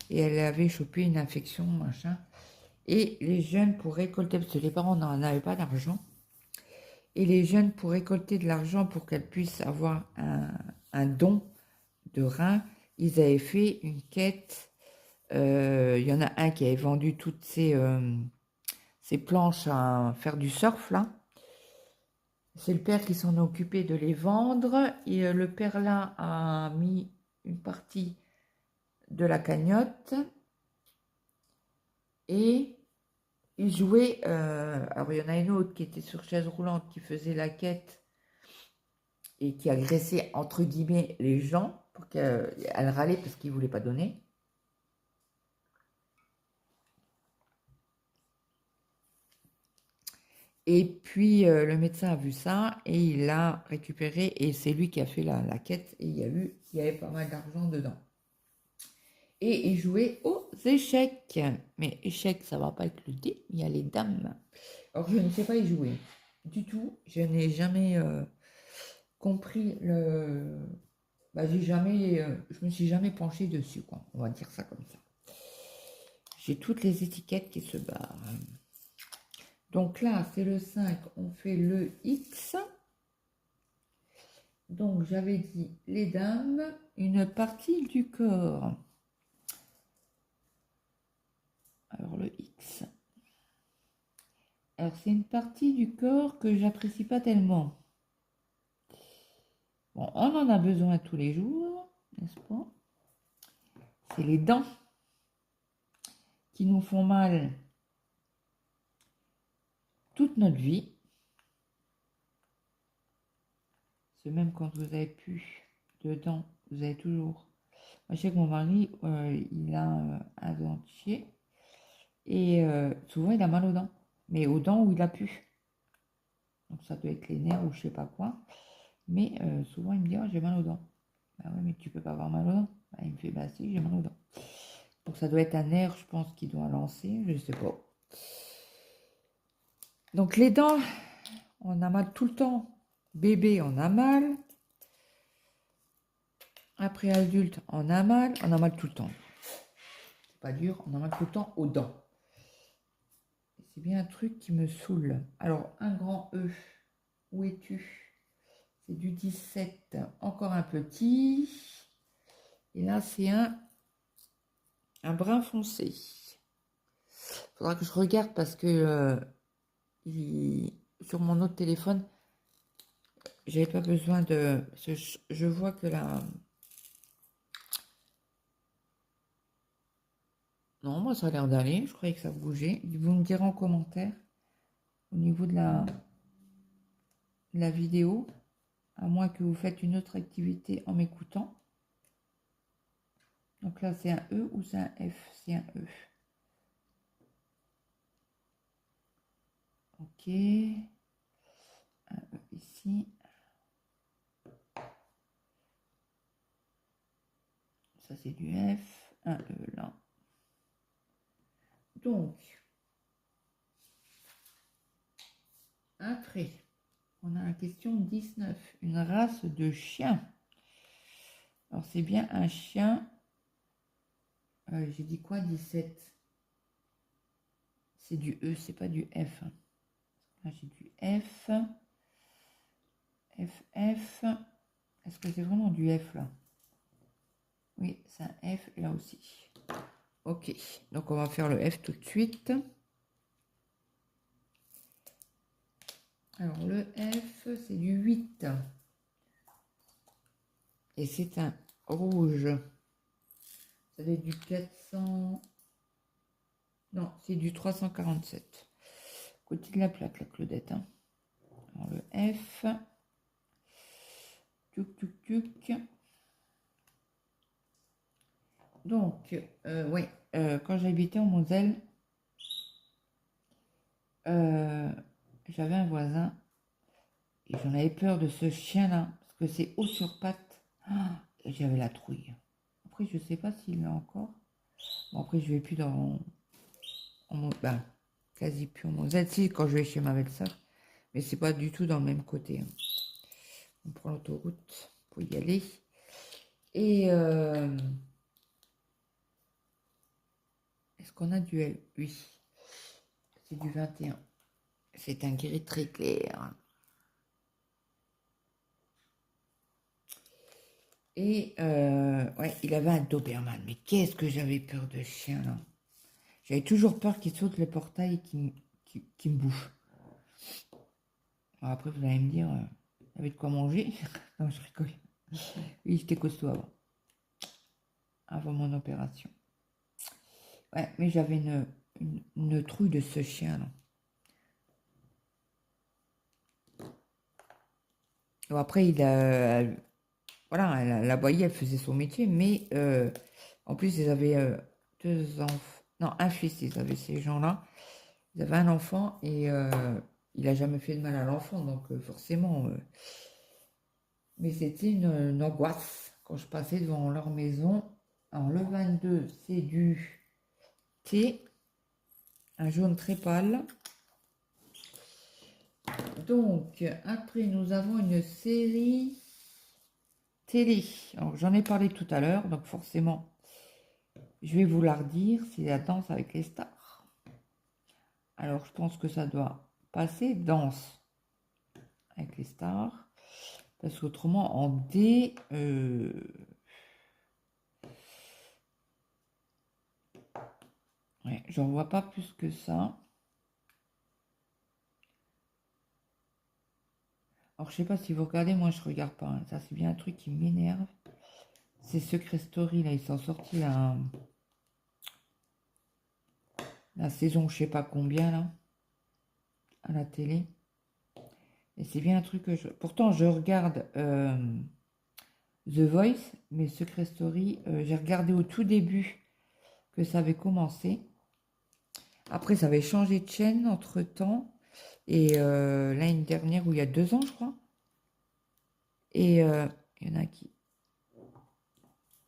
Et elle avait chopé une infection, machin. Et les jeunes, pour récolter, parce que les parents n'avaient pas d'argent, et les jeunes, pour récolter de l'argent pour qu'elles puissent avoir un don de rein, ils avaient fait une quête. Il y en a un qui avait vendu toutes ces planches à faire du surf, là. C'est le père qui s'en occupait de les vendre. Et le père, là, a mis une partie de la cagnotte. Et il jouait... alors, il y en a une autre qui était sur chaise roulante, qui faisait la quête et qui agressait, entre guillemets, les gens, pour qu'elle râlait parce qu'ils ne voulaient pas donner. Et puis, le médecin a vu ça et il l'a récupéré et c'est lui qui a fait la quête et il y avait pas mal d'argent dedans. Et il jouait aux échecs. Mais échecs, ça va pas avec le dé, il y a les dames. Alors, je ne sais pas y jouer du tout. Je n'ai jamais compris le... Bah, je me suis jamais penchée dessus, quoi. On va dire ça comme ça. J'ai toutes les étiquettes qui se barrent. Donc là, c'est le 5, on fait le X. Donc j'avais dit les dames, une partie du corps. Alors le X. Alors c'est une partie du corps que j'apprécie pas tellement. Bon, on en a besoin tous les jours, n'est-ce pas? C'est les dents qui nous font mal toute notre vie. C'est même quand vous avez plus de dents, vous avez toujours... Moi, je sais que mon mari, il a un dentier et souvent il a mal aux dents. Mais aux dents où il a pu. Donc ça doit être les nerfs ou je sais pas quoi. Mais souvent il me dit oh, j'ai mal aux dents. Ah ouais mais tu peux pas avoir mal aux dents. Bah, il me fait bah si j'ai mal aux dents. Donc ça doit être un nerf je pense qui doit lancer, je sais pas. Donc les dents, on a mal tout le temps. Bébé on a mal. Après adulte on a mal tout le temps. C'est pas dur, on a mal tout le temps aux dents. C'est bien un truc qui me saoule. Alors un grand E, où es-tu? C'est du 17, encore un petit. Et là, c'est un brun foncé. Faudra que je regarde parce que sur mon autre téléphone, j'avais pas besoin de... Je vois que là... Non, moi, ça a l'air d'aller. Je croyais que ça bougeait. Vous me direz en commentaire au niveau de la vidéo, à moins que vous faites une autre activité en m'écoutant. Donc là, c'est un E ou c'est un F? C'est un E. Ok. Un E ici. Ça, c'est du F. Un E là. Donc, après, on a la question 19. Une race de chien. Alors, c'est bien un chien. J'ai dit quoi? 17. C'est du E, c'est pas du F. Là, j'ai du F. FF. Est-ce que c'est vraiment du F là? Oui, c'est un F et là aussi. Ok, donc on va faire le F tout de suite. Alors le F, c'est du 8. Et c'est un rouge. Ça doit être du 400... Non, c'est du 347. Côté de la plaque, la Claudette. Hein. Alors le F. Tuc, tuc, tuc. Donc, oui, quand j'habitais en Moselle, j'avais un voisin et j'en avais peur de ce chien-là, parce que c'est haut sur pattes. Ah, j'avais la trouille. Après, je sais pas s'il l'a encore. Bon, après, je vais plus dans... ben, quasi plus en Moselle. Si, quand je vais chez ma belle-sœur. Mais c'est pas du tout dans le même côté. Hein. On prend l'autoroute pour y aller. Et... est-ce qu'on a du L? Oui. C'est du 21. C'est un gris très clair. Et ouais, il avait un Doberman. Mais qu'est-ce que j'avais peur de chien là. J'avais toujours peur qu'il saute le portail et qu'il me bouffe. Alors après, vous allez me dire, il y avait de quoi manger. Non, je rigole. Oui, j'étais costaud avant. Avant mon opération. Ouais, mais j'avais une trouille de ce chien là. Bon, après, il a... Voilà, elle aboyait, elle faisait son métier, mais en plus, ils avaient deux enfants. Non, un fils, ils avaient ces gens-là. Ils avaient un enfant et il a jamais fait de mal à l'enfant, donc forcément. Mais c'était une angoisse quand je passais devant leur maison. Alors, le 22, c'est du thé, un jaune très pâle. Donc, après, nous avons une série télé. Alors, j'en ai parlé tout à l'heure, donc forcément, je vais vous la redire. C'est la danse avec les stars. Alors, je pense que ça doit passer danse avec les stars. Parce qu'autrement, en D, ouais, j'en vois pas plus que ça. Alors, je sais pas si vous regardez, moi, je regarde pas. Hein. Ça, c'est bien un truc qui m'énerve. C'est Secret Story, là, ils sont sortis la saison, je sais pas combien, là, à la télé. Et c'est bien un truc que je... Pourtant, je regarde The Voice, mais Secret Story, j'ai regardé au tout début que ça avait commencé. Après, ça avait changé de chaîne entre-temps. Et l'année dernière, ou il y a 2 ans, je crois. Et il y en a qui...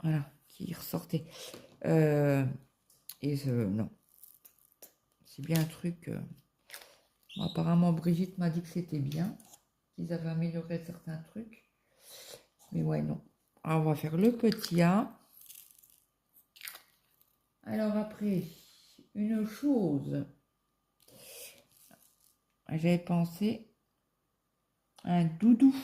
Voilà, qui ressortaient. Et non. C'est bien un truc... Bon, apparemment, Brigitte m'a dit que c'était bien. Qu'ils avaient amélioré certains trucs. Mais ouais, non. Alors, on va faire le petit A. Alors après, une chose, j'avais pensé à un doudou.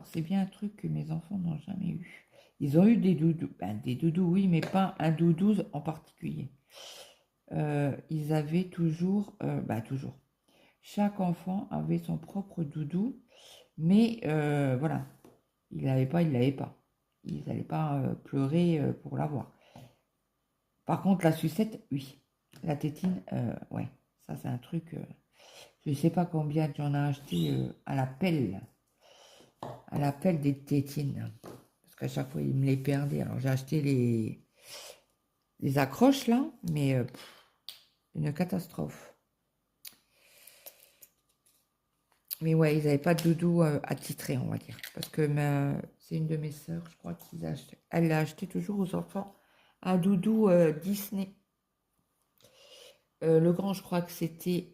Alors, c'est bien un truc que mes enfants n'ont jamais eu. Ils ont eu des doudous. Ben, des doudous, oui, mais pas un doudou en particulier. Ils avaient toujours, toujours. Chaque enfant avait son propre doudou, mais voilà, il l'avait pas, il l'avait pas. Ils n'allaient pas pleurer pour l'avoir. Par contre, la sucette, oui. La tétine, ouais. Ça, c'est un truc. Je ne sais pas combien j'en ai acheté à la pelle. À la pelle des tétines. Parce qu'à chaque fois, ils me les perdaient. Alors, j'ai acheté les accroches, là, mais une catastrophe. Mais ouais, ils n'avaient pas de doudou attitré, on va dire. Parce que c'est une de mes sœurs, je crois, elle l'a acheté toujours aux enfants. Un doudou Disney. Le grand, je crois que c'était...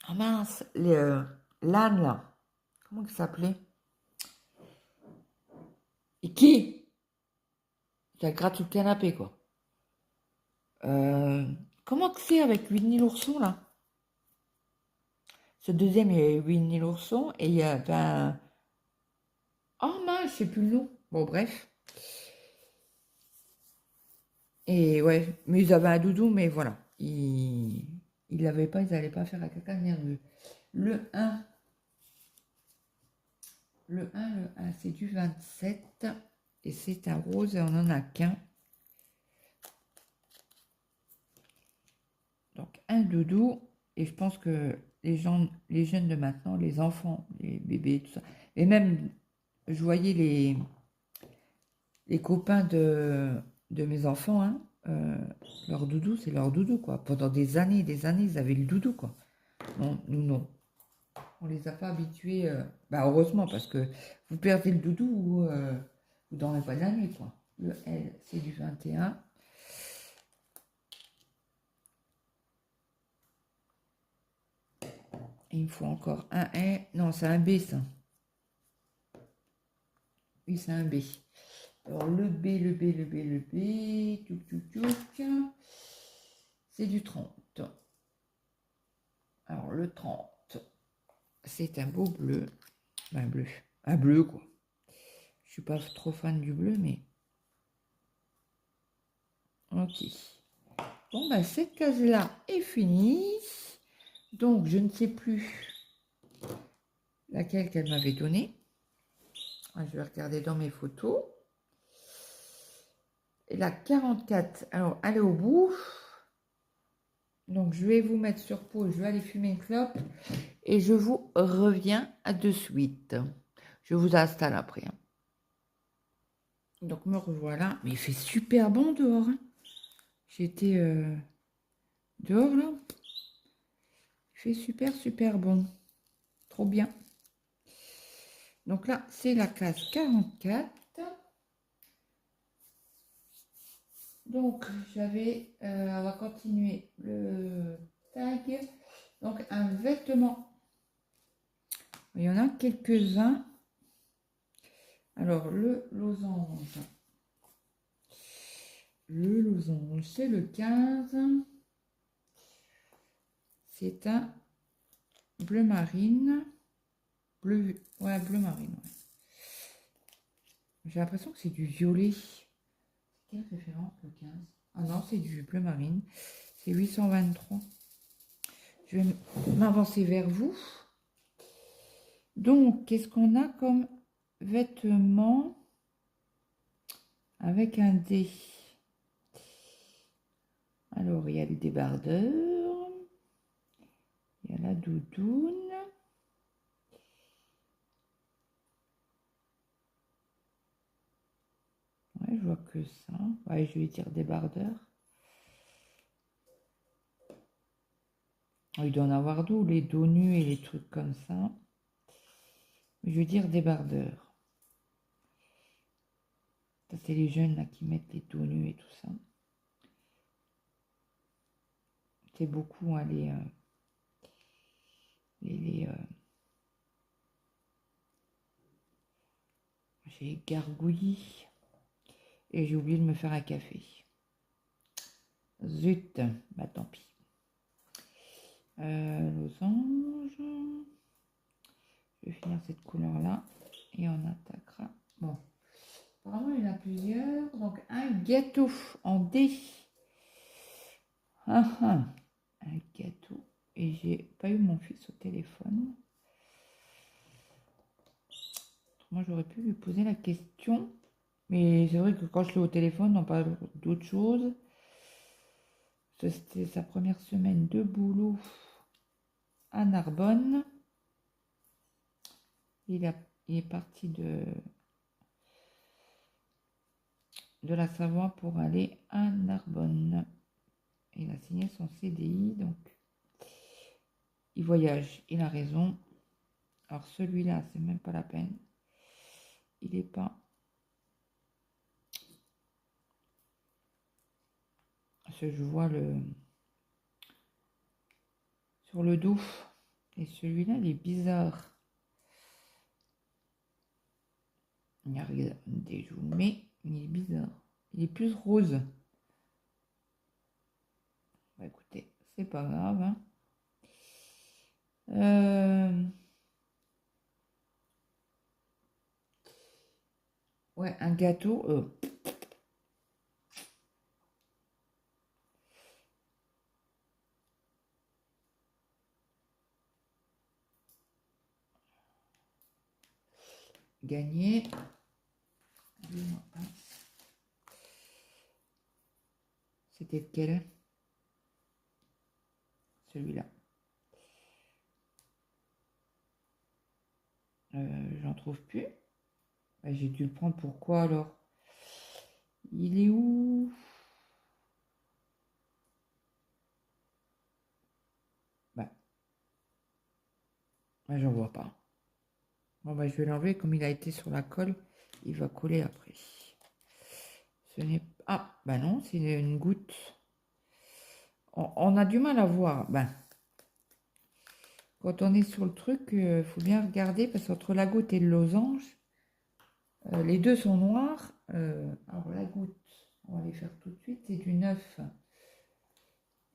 ah mince, l'âne, là. Comment il s'appelait? Et qui? Ça gratte sous le canapé, quoi. Comment que c'est avec Winnie l'ourson, là? Ce deuxième, il y a Winnie l'ourson, et il y a... Ben... Oh mince, je sais plus le nom. Bon, bref. Et ouais, mais ils avaient un doudou, mais voilà. Ils l'avaient pas, ils n'allaient pas faire à caca nerveux. Le 1, le 1, c'est du 27. Et c'est un rose et on n'en a qu'un. Donc un doudou. Et je pense que les jeunes de maintenant, les enfants, les bébés, tout ça. Et même, je voyais les copains de mes enfants, hein, leur doudou, c'est leur doudou, quoi. Pendant des années, ils avaient le doudou, quoi. Non, nous, non. On les a pas habitués. Heureusement, parce que vous perdez le doudou ou vous dormez pas de la nuit, quoi. Le L, c'est du 21. Et il me faut encore un N. Non, c'est un B, ça. Oui, c'est un B. Alors, le B, le B, le B, le B. Tchouk, tchouk, tchouk. C'est du 30. Alors, le 30, c'est un beau bleu. Un bleu. Un bleu, quoi. Je suis pas trop fan du bleu, mais... Ok. Bon, cette case-là est finie. Donc, je ne sais plus laquelle qu'elle m'avait donnée. Je vais regarder dans mes photos. Et la 44, alors, elle est au bout. Donc, je vais vous mettre sur pause. Je vais aller fumer une clope. Et je vous reviens à de suite. Je vous installe après. Donc, me revoilà. Mais il fait super bon dehors. J'étais dehors, là. Il fait super, super bon. Trop bien. Donc là, c'est la case 44. Donc, j'avais, on va continuer le tag. Donc, un vêtement. Il y en a quelques-uns. Alors, le losange. Le losange, c'est le 15. C'est un bleu marine. Bleu, ouais, bleu marine. Ouais. J'ai l'impression que c'est du violet. Quelle référence, le 15? Ah non, c'est du bleu marine. C'est 823. Je vais m'avancer vers vous. Donc, qu'est-ce qu'on a comme vêtements avec un D? Alors, il y a le débardeur. Il y a la doudoune. Ouais, je vois que ça. Ouais, je vais dire débardeur. Il doit en avoir d'où, les dos nus et les trucs comme ça. Je vais dire débardeur. Ça, c'est les jeunes là qui mettent les dos nus et tout ça. C'est beaucoup hein, j'ai gargouillis et j'ai oublié de me faire un café. Zut, bah tant pis. Losange. Je vais finir cette couleur là et on attaquera. Bon, apparemment il y en a plusieurs. Donc un gâteau en D. Un gâteau. Et j'ai pas eu mon fils au téléphone. Moi j'aurais pu lui poser la question. Mais c'est vrai que quand je l'ai au téléphone, on parle d'autre chose. C'était sa première semaine de boulot à Narbonne. Il est parti de la Savoie pour aller à Narbonne. Il a signé son CDI, donc il voyage. Il a raison. Alors celui-là, c'est même pas la peine. Il est pas. Parce que je vois sur le dos. Et celui-là, il est bizarre. Il y a rien des joues, mais il est bizarre. Il est plus rose. Bah, écoutez, c'est pas grave. Hein. Ouais, un gâteau. Gagné. C'était lequel? Celui-là. J'en trouve plus. Bah, j'ai dû le prendre. Pourquoi alors? Il est où? Bah, j'en vois pas. Bon, bah, je vais l'enlever. Comme il a été sur la colle, il va coller après. Ce n'est pas... Ah, bah non, c'est une goutte. On a du mal à voir. Ben, quand on est sur le truc, il faut bien regarder parce qu'entre la goutte et le losange, les deux sont noirs. Alors la goutte, on va les faire tout de suite, c'est du 9.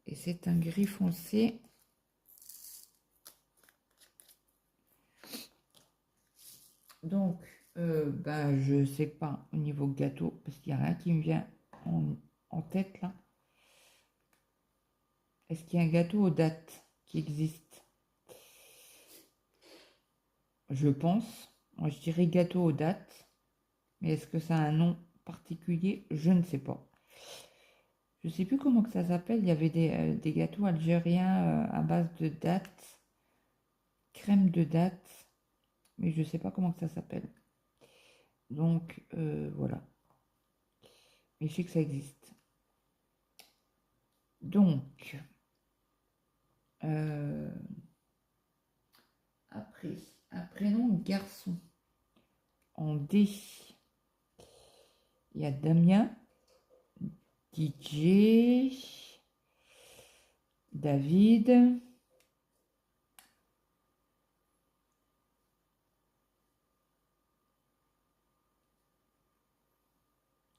Et c'est un gris foncé. Donc, ben, je sais pas au niveau gâteau, parce qu'il n'y a rien qui me vient en tête là. Est-ce qu'il y a un gâteau aux dates qui existe? Je pense. Moi, je dirais gâteau aux dates. Mais est-ce que ça a un nom particulier? Je ne sais pas. Je ne sais plus comment que ça s'appelle. Il y avait des gâteaux algériens à base de dattes, crème de dattes, mais je ne sais pas comment que ça s'appelle. Donc voilà. Mais je sais que ça existe. Donc après, un prénom garçon en D. Il y a Damien, DJ, David,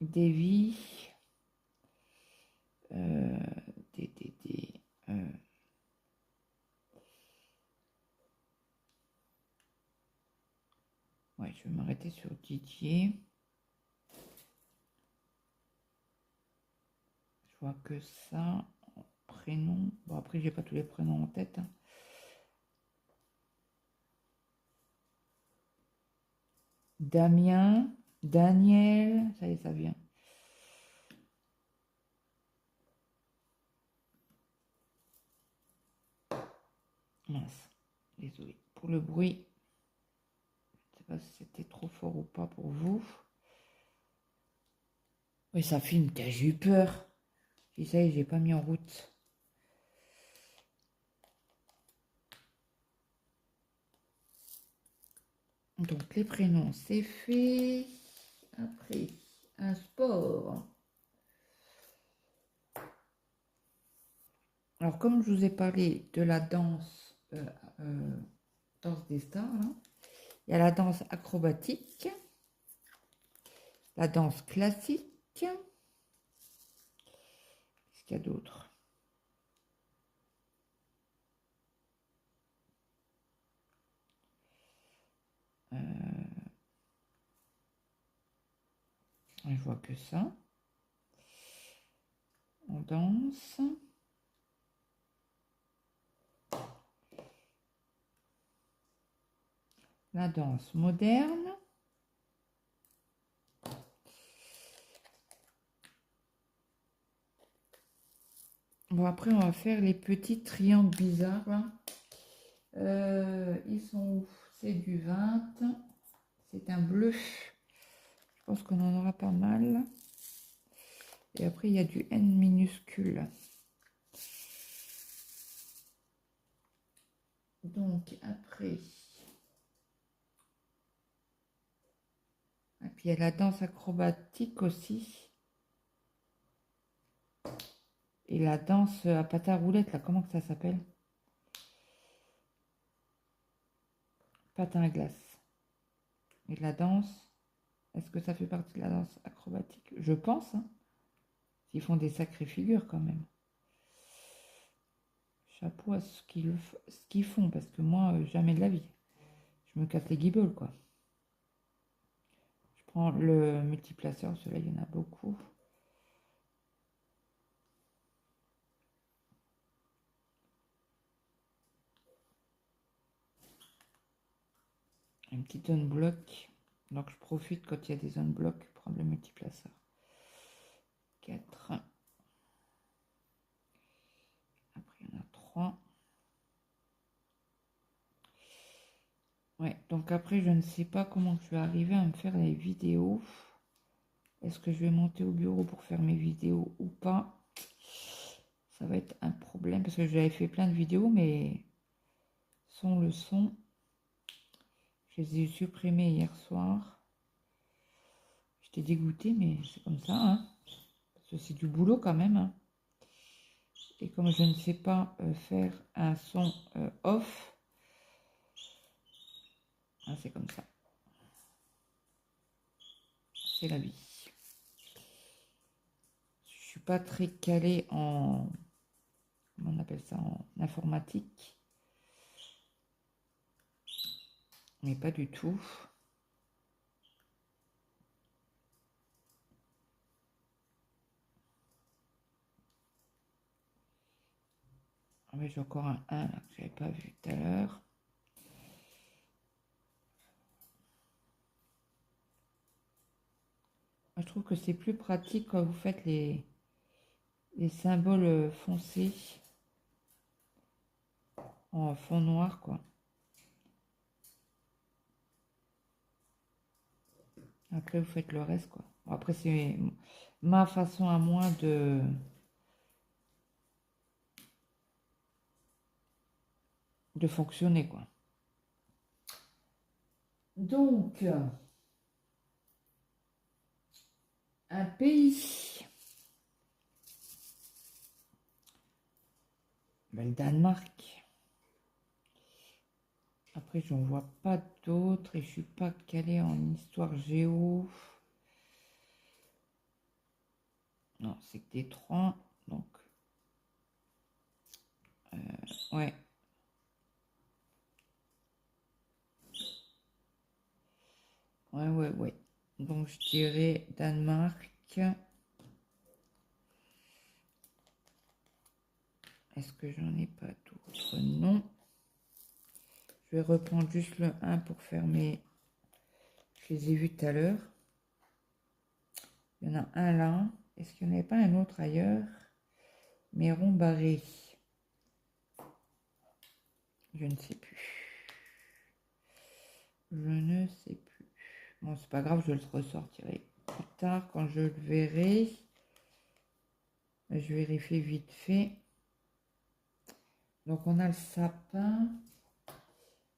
Davy, ouais, je vais m'arrêter sur Didier. Je vois que ça, prénom. Bon, après, j'ai pas tous les prénoms en tête. Hein. Damien, Daniel, ça y est, ça vient. Mince, désolé pour le bruit. Je ne sais pas si c'était trop fort ou pas pour vous. Oui, ça filme, j'ai eu peur. Si ça y est, j'ai pas mis en route. Donc les prénoms, c'est fait. Après, un sport. Alors comme je vous ai parlé de la danse, danse des stars, hein, il y a la danse acrobatique, la danse classique. Qu'est-ce qu'il y a d'autre? je vois que ça. On danse. La danse moderne. Bon, après, on va faire les petits triangles bizarres, là. Ils sont où? C'est du 20. C'est un bleu. Je pense qu'on en aura pas mal. Et après, il y a du N minuscule. Donc, après... Et puis, il y a la danse acrobatique aussi. Et la danse à patin à roulettes, là, comment que ça s'appelle? Patin à glace. Et la danse, est-ce que ça fait partie de la danse acrobatique? Je pense, hein. Ils font des sacrées figures quand même. Chapeau à ce qu'ils font, parce que moi, jamais de la vie. Je me casse les guibolles, quoi. Je prends le multiplaceur, celui-là, il y en a beaucoup. Un petit zone bloc. Donc, je profite quand il y a des zones blocs, prendre le multiplaceur. 4. Après, il y en a 3. Ouais, donc après, je ne sais pas comment je vais arriver à me faire les vidéos. Est-ce que je vais monter au bureau pour faire mes vidéos ou pas? Ça va être un problème parce que j'avais fait plein de vidéos, mais sans le son. Je les ai supprimés hier soir. J'étais dégoûtée, mais c'est comme ça, hein. Parce que c'est du boulot quand même, hein. Et comme je ne sais pas faire un son off, hein, c'est comme ça. C'est la vie. Je suis pas très calée en... Comment on appelle ça? En informatique. Mais pas du tout. Ah mais j'ai encore un 1 là, que je n'avais pas vu tout à l'heure. Je trouve que c'est plus pratique quand vous faites les symboles foncés en fond noir, quoi. Après, vous faites le reste, quoi. Bon, après, c'est ma façon à moi de fonctionner, quoi. Donc, un pays. Ben, le Danemark. Après, j'en vois pas d'autres et je suis pas calée en histoire géo. Non, c'est que des 3. Donc, ouais. Ouais. Donc, je dirais Danemark. Est-ce que j'en ai pas d'autres? Non. Je vais reprendre juste le 1 pour faire mes... Je les ai vus tout à l'heure. Il y en a un là. Est-ce qu'il n'y en avait pas un autre ailleurs? Mais rond barré. Je ne sais plus. Je ne sais plus. Bon, c'est pas grave, je le ressortirai plus tard quand je le verrai. Je vérifie vite fait. Donc, on a le sapin.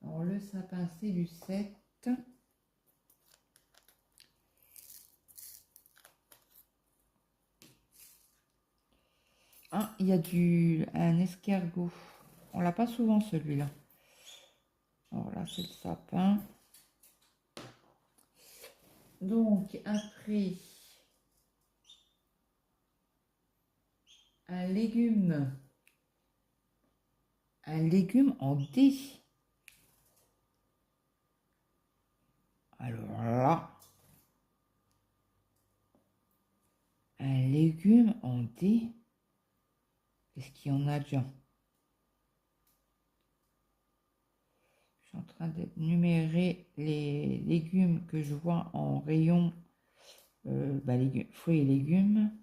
Alors, le sapin, c'est du 7. Ah, il y a un escargot. On l'a pas souvent, celui-là. Alors là, c'est le sapin. Donc, après, un légume. Un légume en D. Alors là, légumes en D. Est-ce qu'il y en a déjà? Je suis en train d'énumérer les légumes que je vois en rayon fruits et légumes.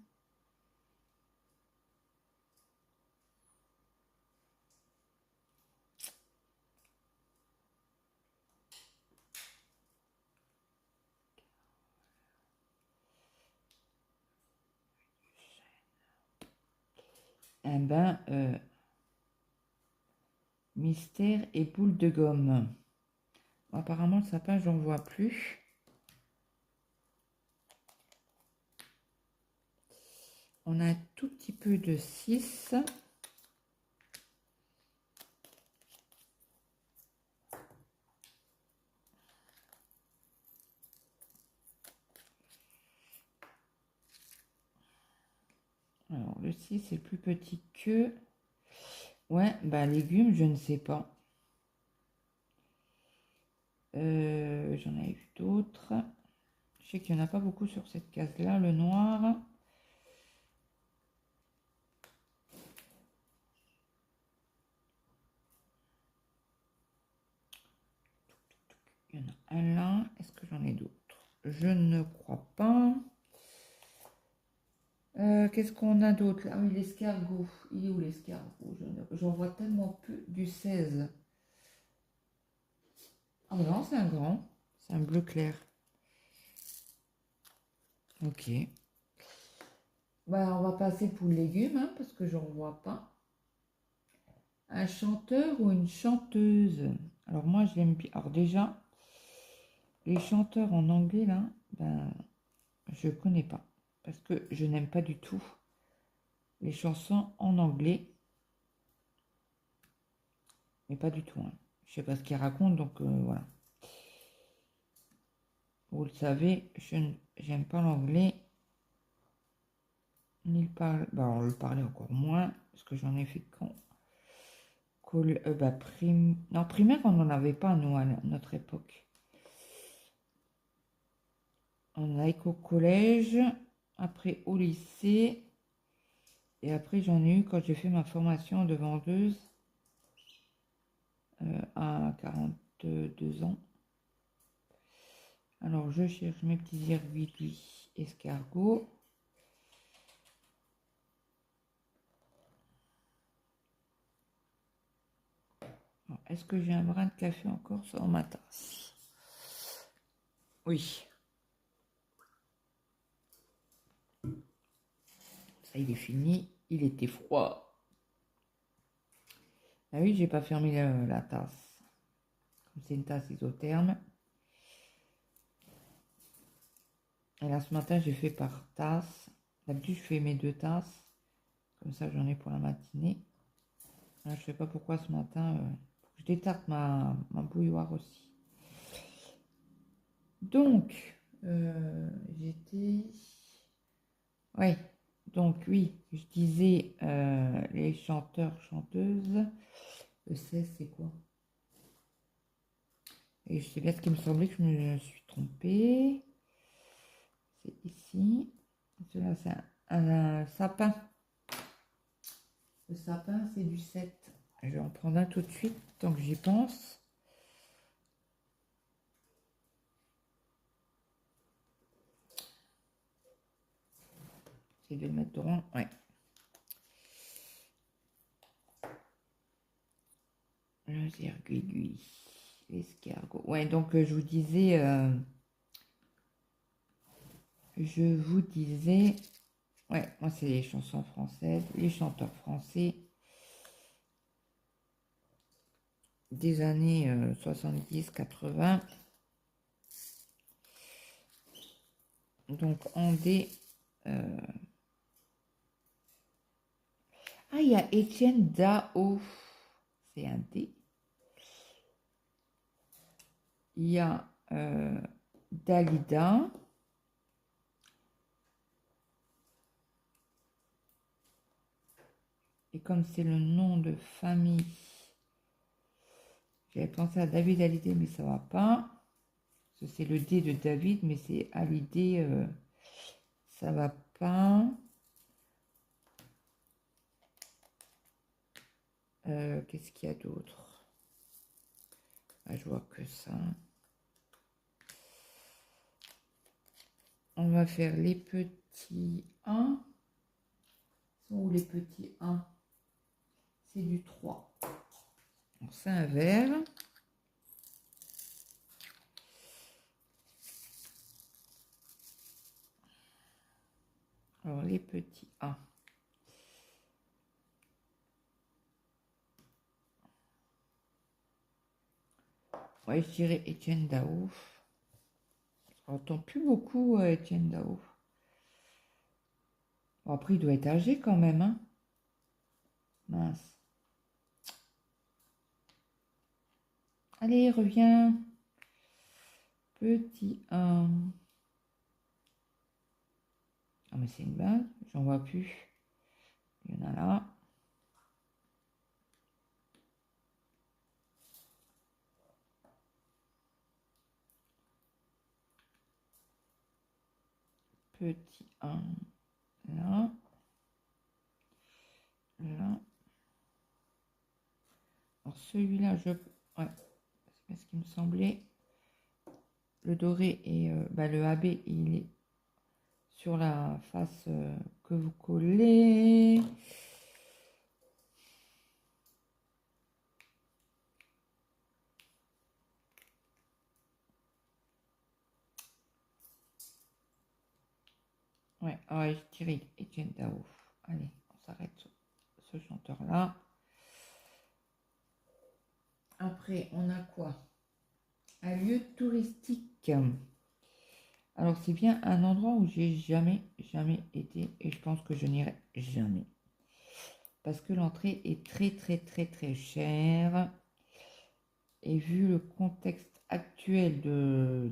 Eh ben, mystère et boule de gomme. Apparemment, le sapin, j'en vois plus. On a un tout petit peu de 6. Alors, le 6 est plus petit que... Ouais, bah légumes, je ne sais pas. J'en ai vu d'autres. Je sais qu'il n'y en a pas beaucoup sur cette case-là, le noir. Il y en a un là. Est-ce que j'en ai d'autres? Je ne crois pas. Qu'est-ce qu'on a d'autre? Ah oui, l'escargot. Il est où l'escargot? J'en vois tellement peu du 16. Ah non, c'est un grand. C'est un bleu clair. Ok. Bah, on va passer pour le légume, hein, parce que j'en vois pas. Un chanteur ou une chanteuse? Alors moi, j'aime bien. Alors déjà, les chanteurs en anglais, là, ben, je connais pas. Parce que je n'aime pas du tout les chansons en anglais. Mais pas du tout, hein. Je sais pas ce qu'ils racontent, donc voilà. Vous le savez, j'aime pas l'anglais. Ni le parler. Bah, alors le parler encore moins, parce que j'en ai fait quand. Non, primaire, on n'en avait pas, nous, à notre époque. On a qu'au collège, après au lycée, et après j'en ai eu quand j'ai fait ma formation de vendeuse à 42 ans. Alors je cherche mes petits erguidis escargots. Est-ce que j'ai un brin de café encore sur ma tasse? Oui. Ça, il est fini. Il était froid. Ah oui, j'ai pas fermé la tasse. Comme c'est une tasse isotherme. Et là, ce matin, j'ai fait par tasse. D'habitude, je fais mes 2 tasses. Comme ça, j'en ai pour la matinée. Là, je sais pas pourquoi ce matin, je détarte ma bouilloire aussi. Donc, j'étais... Ouais, donc oui, je disais les chanteurs, chanteuses. Le 16, c'est quoi? Et je sais bien ce qui me semblait que je me suis trompée. C'est ici. Là, c'est un sapin. Le sapin, c'est du 7. Je vais en prendre un tout de suite, tant que j'y pense. C'est de le mettre droit. Ouais. Le zirguigui. L'escargot. Ouais, donc je vous disais... ouais, moi c'est les chansons françaises, les chanteurs français des années 70-80. Donc en D. Ah, il y a Étienne Dao. C'est un D. Il y a Dalida. Et comme c'est le nom de famille, j'avais pensé à David Hallyday, mais ça va pas. C'est le D de David, mais c'est Hallyday, ça va pas. Qu'est-ce qu'il y a d'autre? Ah, je vois que ça. On va faire les petits 1. Ou les petits 1. C'est du 3. C'est un vert. Alors, les petits 1. Ouais, je dirais Etienne Daouf. On n'entend plus beaucoup Etienne Daouf. Bon, après, il doit être âgé quand même, hein. Mince. Allez, reviens. Petit 1. Ah, mais c'est une blague. J'en vois plus. Il y en a là. Petit 1. Là. Là. Alors, celui-là, ouais, c'est ce qui me semblait. Le doré et le AB, il est sur la face que vous collez. Ouais, je dirais Etienne Daouf. Allez, on s'arrête sur ce chanteur-là. Après, on a quoi? Un lieu touristique. Alors, c'est bien un endroit où j'ai jamais été et je pense que je n'irai jamais. Parce que l'entrée est très chère. Et vu le contexte actuel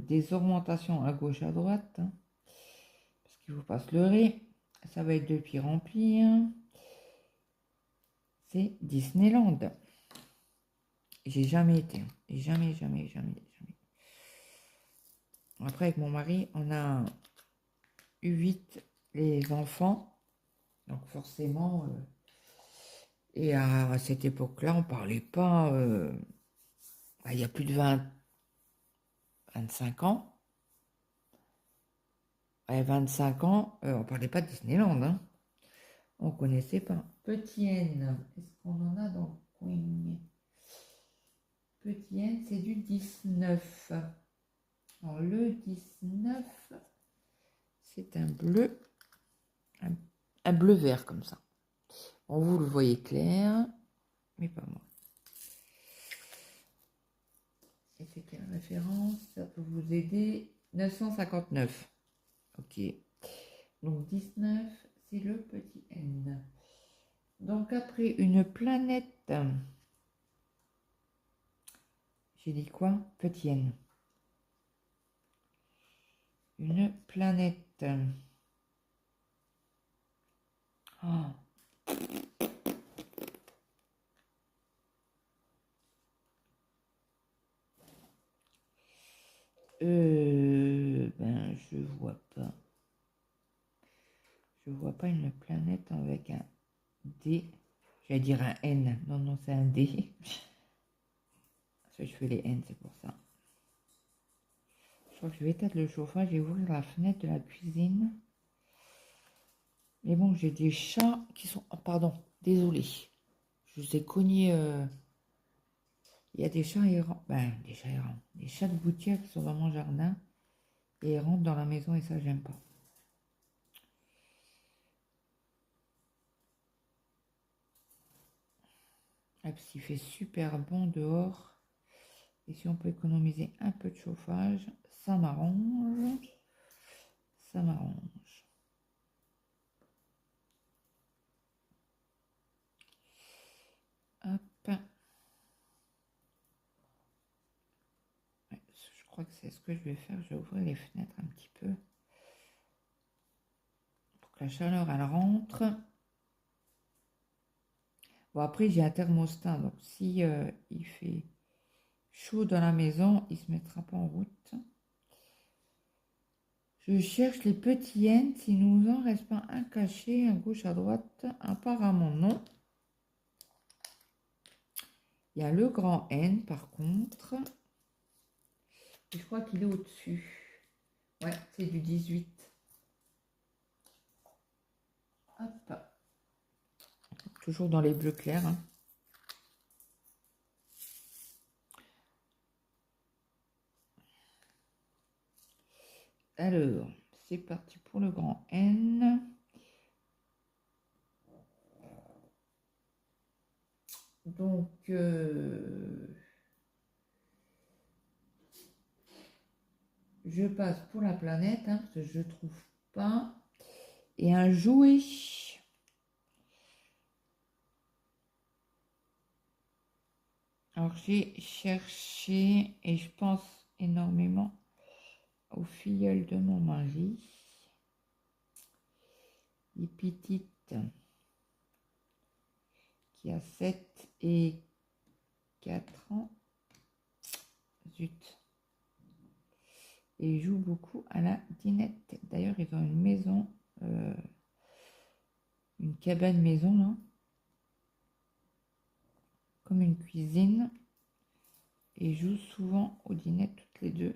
des augmentations à gauche à droite, hein, parce qu'il faut pas se leurrer, ça va être de pire en pire. C'est Disneyland. J'ai jamais été. Jamais. Après, avec mon mari, on a eu 8 les enfants. Donc forcément, et à cette époque-là, on parlait pas, il y a plus de 25 ans. 25 ans, on parlait pas de Disneyland, hein. On connaissait pas. Petit N, est-ce qu'on en a dans le coin? Petit N, c'est du 19. Alors le 19, c'est un bleu, un bleu vert comme ça. Bon, vous le voyez clair, mais pas moi. Et c'est quelle référence? Ça peut vous aider. 959. Ok. Donc 19, c'est le petit N. Donc après, une planète. J'ai dit quoi? Petit N. Une planète. Oh. Je vois pas. Je vois pas une planète avec un D. J'allais dire un N. Non, c'est un D. Parce que je fais les N, c'est pour ça. Je crois que je vais éteindre le chauffage et ouvrir la fenêtre de la cuisine. Mais bon, j'ai des chats qui sont... Oh, pardon, désolé. Je vous ai cogné... Il y a des chats errants. Des chats errants. Des chats de gouttière qui sont dans mon jardin. Et ils rentrent dans la maison et ça, j'aime pas. Et puis, il fait super bon dehors. Et si on peut économiser un peu de chauffage, ça m'arrange. Ça m'arrange. Hop. Ouais, je crois que c'est ce que je vais faire. Je vais ouvrir les fenêtres un petit peu. Pour que la chaleur, elle rentre. Bon, après, j'ai un thermostat. Donc, si il fait chaud dans la maison, il ne se mettra pas en route. Je cherche les petits N. S'il nous en reste pas un caché à gauche, à droite. Apparemment, non. Il y a le grand N par contre. Et je crois qu'il est au-dessus. Ouais, c'est du 18. Hop. Toujours dans les bleus clairs. Hein. Alors, c'est parti pour le grand N. Donc, je passe pour la planète, hein, parce que je ne trouve pas. Et un jouet. Alors, j'ai cherché, et je pense énormément au filleul de mon mari. Les petites qui a 7 et 4 ans. Zut. Et ils jouent beaucoup à la dinette. D'ailleurs, ils ont une maison, une cabane maison, là. Comme une cuisine. Et ils jouent souvent aux dinettes toutes les deux.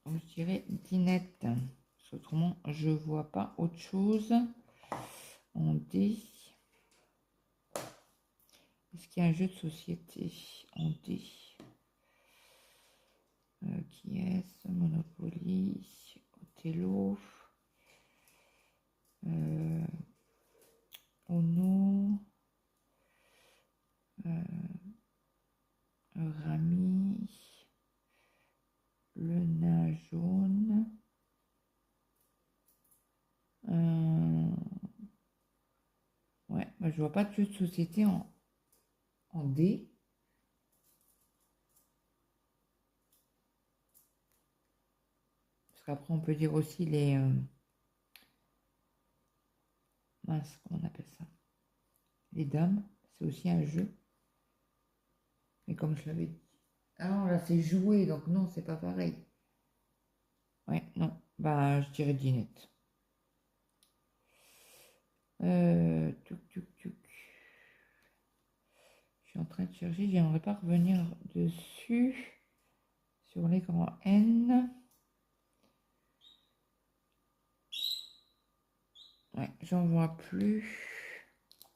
Donc, je dirais dinette. Autrement, je vois pas autre chose. En D. Est-ce qu'il y a un jeu de société en D? Qui est-ce? Monopoly, Othello, Ono, Rami, le nain jaune. Ouais, bah, je vois pas de jeu de société en D. Parce qu'après, on peut dire aussi les... mince, comment on appelle ça? Les dames, c'est aussi un jeu. Mais comme je l'avais dit. Ah non, là, c'est jouer, donc non, c'est pas pareil. Ouais, non. Bah, je dirais dinette. Tuc. Je suis en train de chercher, j'aimerais pas revenir dessus. Sur les grands N. Ouais, j'en vois plus.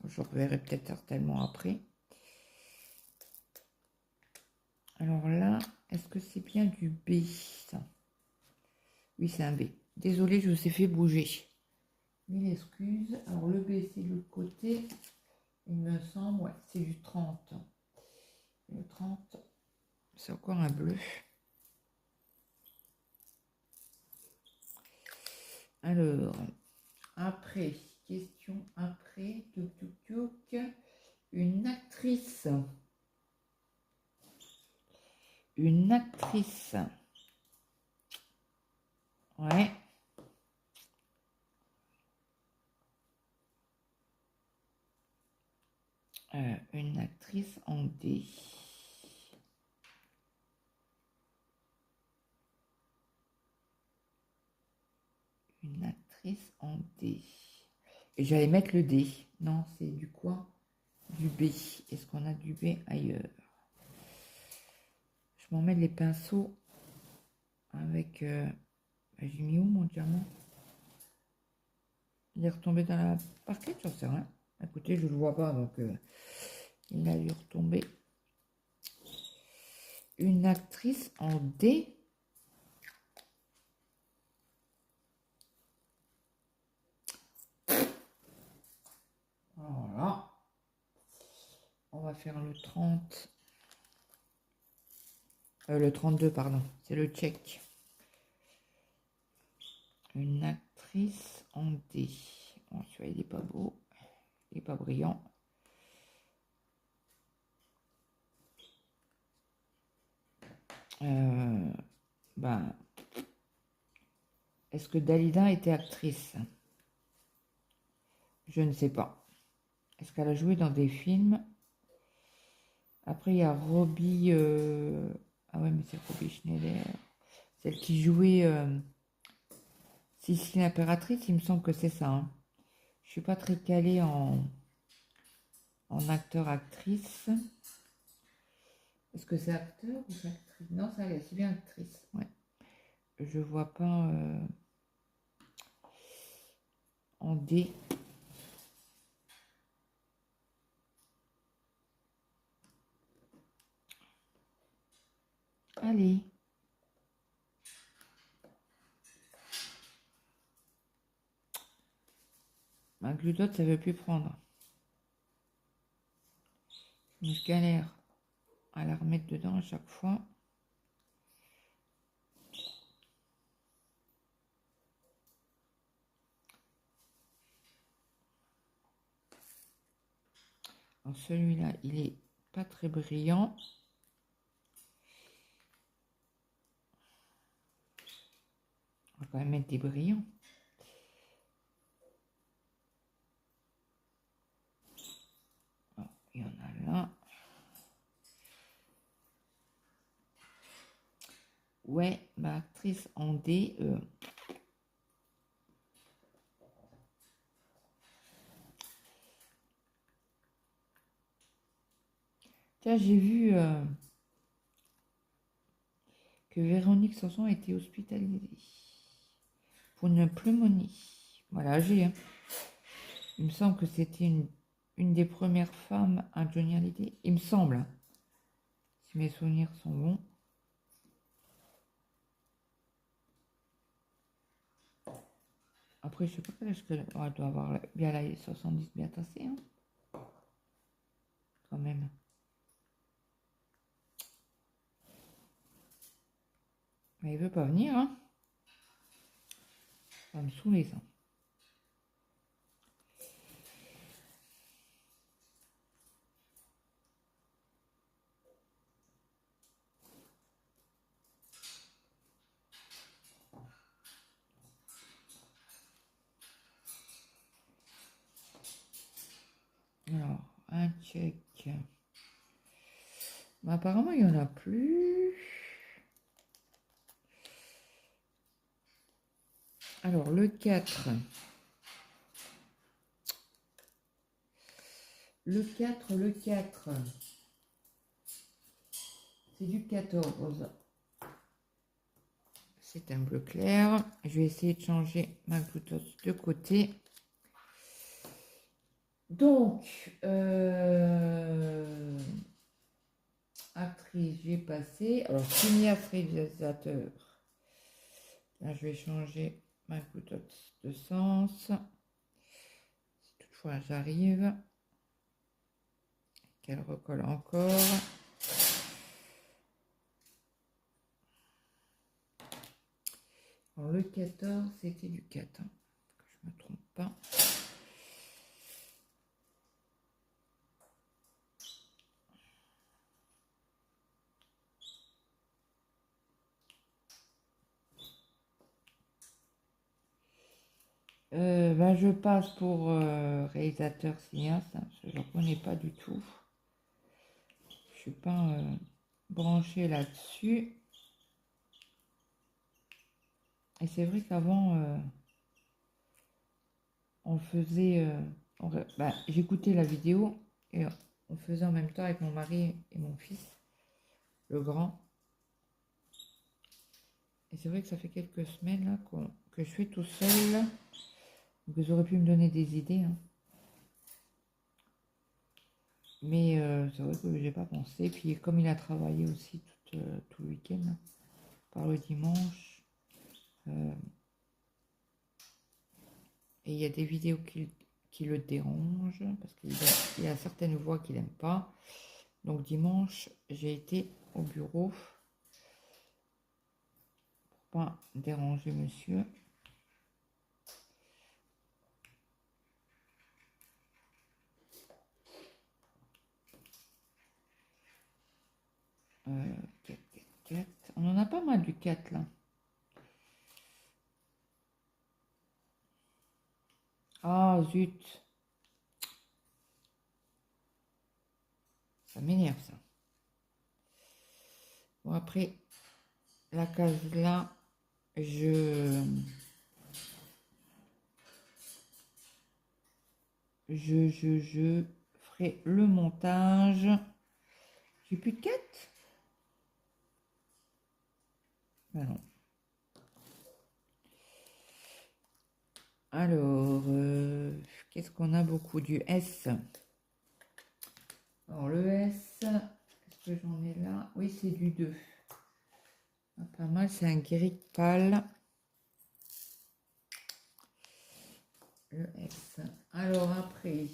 Je reverrai peut-être certainement après. Alors là, est-ce que c'est bien du B, ça? Oui, c'est un B. Désolée, je vous ai fait bouger. Mille excuses. Alors le B, c'est de l'autre côté. Il me semble, ouais, c'est du 30. Le 30, c'est encore un bleu. Alors, après, question après. Une actrice. Une actrice. Ouais. Une actrice en D. Une actrice en D. Et j'allais mettre le D. Non, c'est du quoi? Du B. Est-ce qu'on a du B ailleurs? Je m'en mets les pinceaux avec... j'ai mis où mon diamant? Il est retombé dans la parquette, j'en sais rien. Écoutez, je ne le vois pas, donc il a dû retomber. Une actrice en D. Voilà. On va faire le 30. Le 32, pardon. C'est le check. Une actrice en D. Bon, celui-là, il n'est pas beau. Il n'est pas brillant. Ben, est-ce que Dalida était actrice? Je ne sais pas. Est-ce qu'elle a joué dans des films? Après, il y a Robbie... Ah ouais, mais c'est Robbie Schneider. Celle qui jouait... Si l'impératrice, il me semble que c'est ça. Hein. Je suis pas très calée en acteur-actrice. Est-ce que c'est acteur ou c'est actrice? Non, c'est bien actrice. Ouais. Je vois pas en D. Allez. Ma glutote, ça veut plus prendre. Je galère à la remettre dedans à chaque fois. Alors celui-là, il est pas très brillant. On va quand même mettre des brillants. Alors, il y en a là. Ouais, ma actrice en D. Tiens, j'ai vu que Véronique Sanson a été hospitalisée pour une pneumonie. Voilà, j'ai. Hein. Il me semble que c'était une des premières femmes à Johnny Hallyday. Il me semble, hein, si mes souvenirs sont bons. Après, je sais pas quel âge qu'elle elle doit avoir bien la 70 bien tassé, hein. Quand même. Mais il veut pas venir, hein. Ça va me saouler, ça. Alors, un check. Mais apparemment, il n'y en a plus. Alors, le 4. Le 4. C'est du 14. C'est un bleu clair. Je vais essayer de changer ma goutte de côté. Donc, actrice, j'ai passé. Alors, cinéaste réalisateur. Là, je vais changer ma goutte de sens. Si toutefois j'arrive. Qu'elle recolle encore. Alors, le 14, c'était du 4. Hein, que je ne me trompe pas. Ben, je passe pour réalisateur cinéaste, hein, parce que je ne connais pas du tout. Je ne suis pas branchée là-dessus. Et c'est vrai qu'avant, on faisait... ben, j'écoutais la vidéo et on faisait en même temps avec mon mari et mon fils, le grand. Et c'est vrai que ça fait quelques semaines là, que je suis tout seul. Donc vous aurez pu me donner des idées. Hein. Mais c'est vrai que j'ai pas pensé. Puis comme il a travaillé aussi tout le week-end, hein, par le dimanche, et il y a des vidéos qui le dérangent, parce qu'il y a certaines voix qu'il n'aime pas. Donc dimanche, j'ai été au bureau pour pas déranger monsieur. Euh, 4, 4, 4. On en a pas mal du 4 là. Ah zut. Ça m'énerve ça. Bon après, la case là, je je ferai le montage. J'ai plus de quête? Ben non. Alors, qu'est-ce qu'on a beaucoup? Du S. Alors, le S, est-ce que j'en ai là? Oui, c'est du 2. Ah, pas mal, c'est un gris pâle. Le S. Alors, après,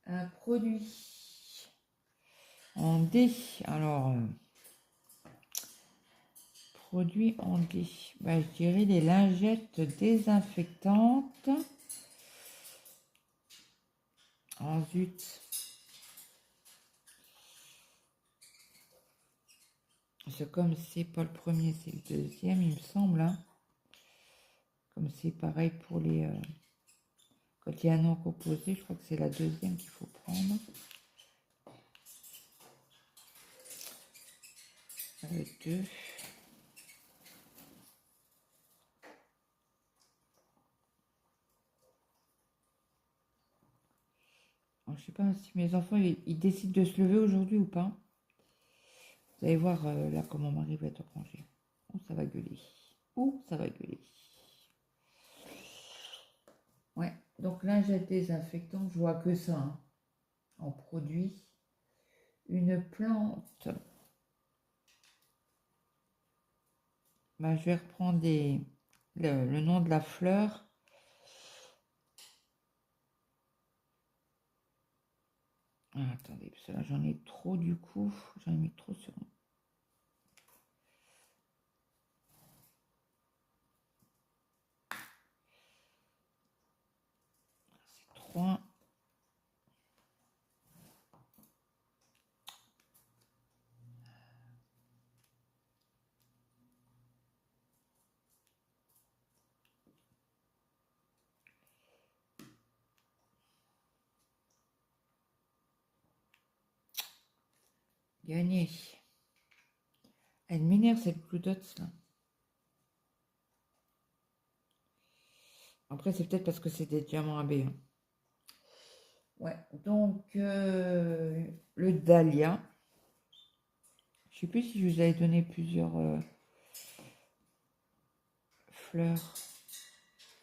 un produit en D. Alors, produit en D. Ben, je dirais les lingettes désinfectantes. Oh zut. C'est comme c'est pas le premier, c'est le deuxième, il me semble. Hein. Comme c'est pareil pour les... quand il y a un nom composé, je crois que c'est la deuxième qu'il faut prendre. Deux. Alors, je sais pas si mes enfants ils décident de se lever aujourd'hui ou pas. Vous allez voir là comment mon mari va être au congé. Oh, ça va gueuler. Oh, ça va gueuler. Ouais, donc lingette désinfectant, je vois que ça hein, en produit. Une plante. Ben, je vais reprendre le nom de la fleur. Ah, attendez, parce que là j'en ai trop du coup. J'en ai mis trop sur moi. C'est 3. Gagné. Elle m'énerve cette Blue Dots là. Après, c'est peut-être parce que c'est des diamants AB. Hein. Ouais, donc le dahlia. Je sais plus si je vous avais donné plusieurs fleurs.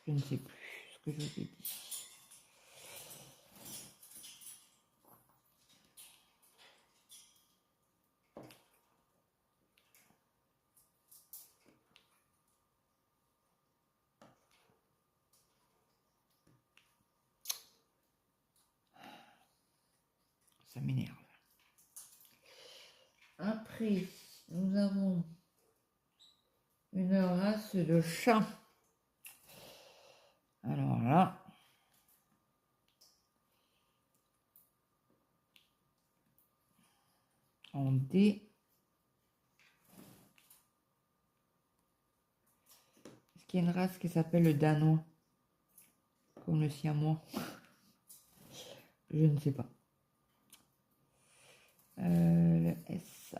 Je ne sais plus ce que je vous ai dit. Ça m'énerve. Après, nous avons une race de chat. Alors là, en D. Est-ce qu'il y a une race qui s'appelle le danois? Comme le siamois? Je ne sais pas. Le S.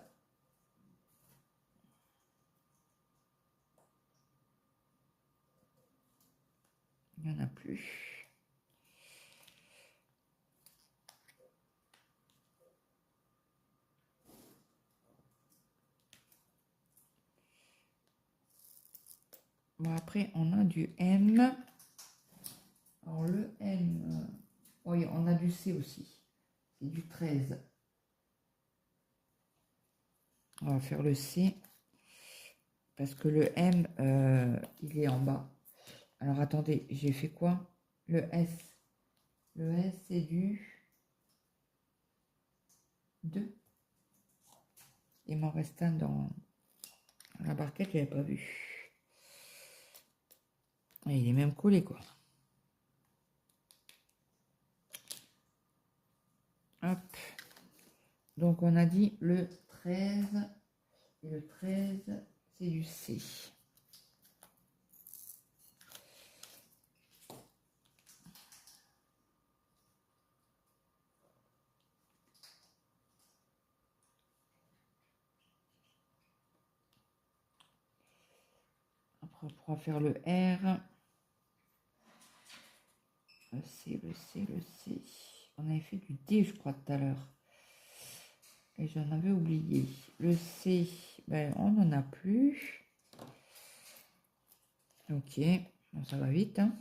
Il n'y en a plus. Bon, après, on a du M. Alors, le M. Oui, on a du C aussi. C'est du 13. On va faire le C. Parce que le M, il est en bas. Alors, attendez, j'ai fait quoi? Le S. Le S, c'est du 2. Il m'en reste un dans la barquette, je n'avais pas vu. Et il est même collé, quoi. Hop. Donc, on a dit le 13. Et le 13, c'est du C. Après, on pourra faire le R. Le C, le C. On avait fait du D, je crois, tout à l'heure. Et j'en avais oublié. Le C, ben, on n'en a plus. Ok, bon, ça va vite. Hein.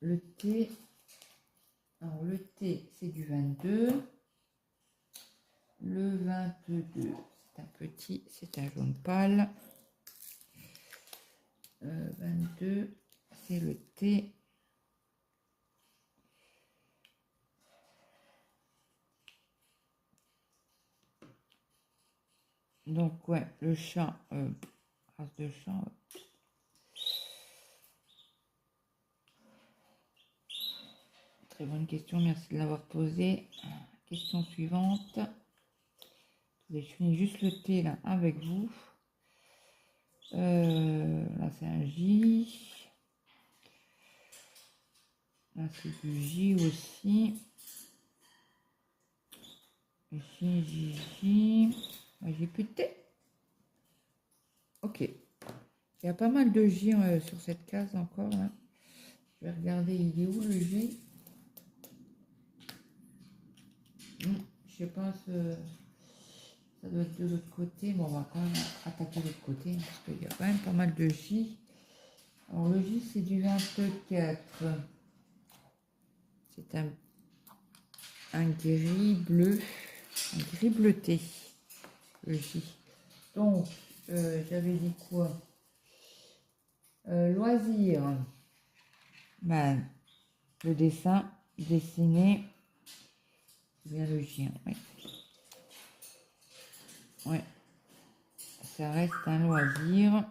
Le T, alors le T, c'est du 22. Le 22, c'est un petit, c'est un jaune pâle. 22, c'est le T. Donc, ouais, le chat, race de chat. Ouais. Très bonne question, merci de l'avoir posée. Question suivante. Je finis juste le T là avec vous. Là, c'est un J. Là, c'est du J aussi. J. J'ai plus de T. Ok. Il y a pas mal de J sur cette case encore. Là. Je vais regarder, il est où le J? Je sais pas, ça doit être de l'autre côté. Bon, on va quand même attaquer l'autre côté, hein, parce qu'il y a quand même pas mal de J. Alors, le J, c'est du 24. C'est un gris bleu, un gris bleuté, le J. Donc, j'avais dit quoi? Loisir. Ben, le dessin, dessiner. C'est bien le J, hein, ouais. Ouais. Ça reste un loisir.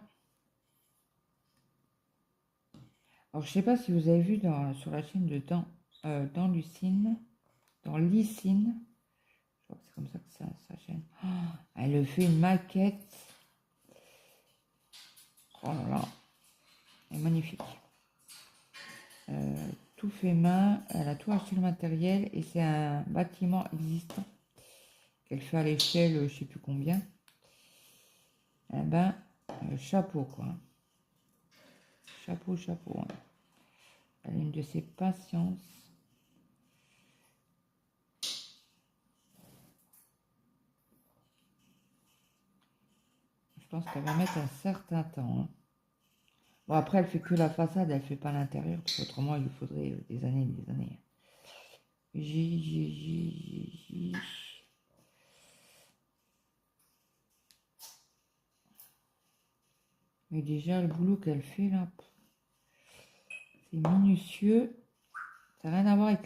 Alors, je sais pas si vous avez vu sur la chaîne de dans Lucine, dans Licine, je crois que c'est comme ça que sa chaîne. Oh, elle fait une maquette. Oh là là, elle est magnifique. Tout fait main, elle a tout acheté le matériel et c'est un bâtiment existant qu'elle fait à l'échelle, je sais plus combien. Eh ben, chapeau quoi. Chapeau. Hein. Elle a une de ses patiences. Je pense qu'elle va mettre un certain temps. Hein. Bon, après, elle fait que la façade, elle fait pas l'intérieur, parce qu'autrement, il lui faudrait des années et des années. J. Mais déjà, le boulot qu'elle fait, là, c'est minutieux. Ça n'a rien à voir avec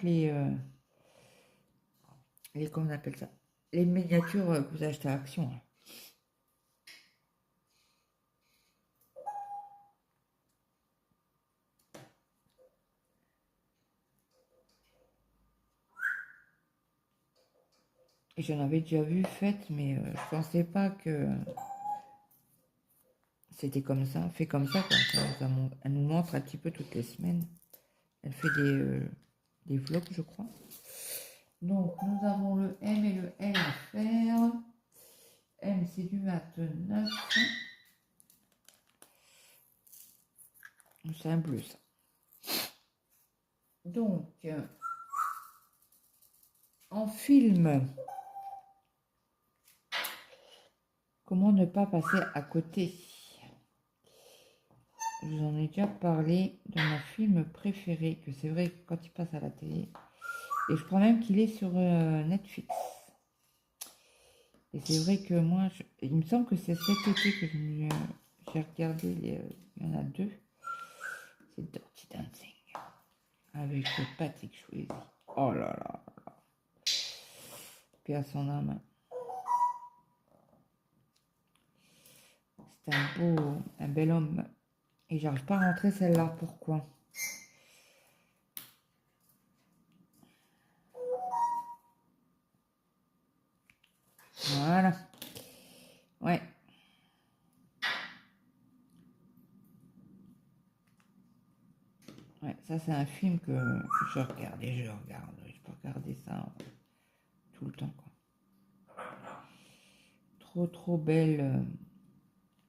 comment on appelle ça? Les miniatures que vous achetez à Action. Là. Et j'en avais déjà vu faites, mais je pensais pas que c'était comme ça, fait comme ça. Quoi. Elle nous montre un petit peu toutes les semaines. Elle fait des vlogs, je crois. Donc, nous avons le M et le L à faire. M, c'est du 29. C'est un bleu, ça. Donc, en film, comment ne pas passer à côté? Je vous en ai déjà parlé dans mon film préféré, que c'est vrai que quand il passe à la télé, et je crois même qu'il est sur Netflix. Et c'est vrai que moi, il me semble que c'est cet été que j'ai regardé, il y en a deux. C'est Dirty Dancing, avec Patrick Swayze. Oh là là là. Puis à son âme. C'est un bel homme. Et j'arrive pas à rentrer celle-là. Pourquoi? Voilà. Ouais. Ouais, ça c'est un film que je regarde et je regarde. Je peux regarder ça tout le temps, quoi. Trop belle.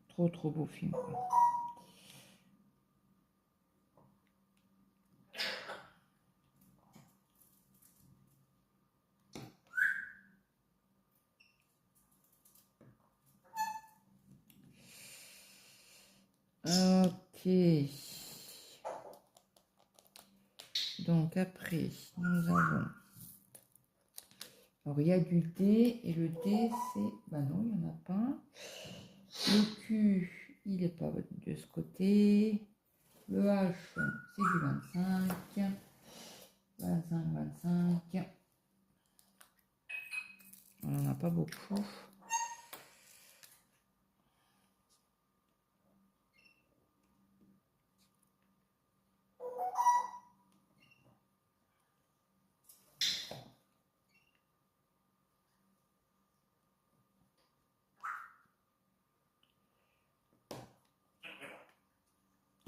Trop beau film, quoi. Donc après, nous avons... Alors, il y a du D, et le D, c'est... Ben non, il n'y en a pas. Le Q, il n'est pas de ce côté. Le H, c'est du 25. 25, 25. On n'en a pas beaucoup.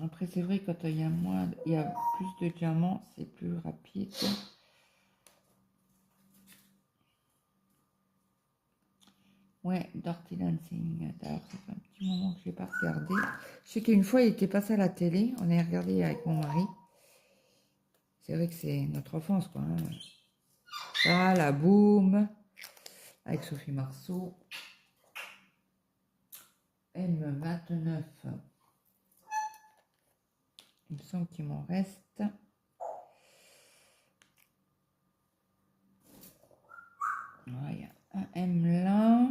Après, c'est vrai, quand il y a il y a plus de diamants, c'est plus rapide. Ouais, Dirty Dancing. D'ailleurs, ça fait un petit moment que je l'ai pas regardé. Je sais qu'une fois, il était passé à la télé. On a regardé avec mon mari. C'est vrai que c'est notre enfance, quoi. Hein. Ça, la boum, avec Sophie Marceau. M29. Il me semble qu'il m'en reste. Voilà, il y a un M là.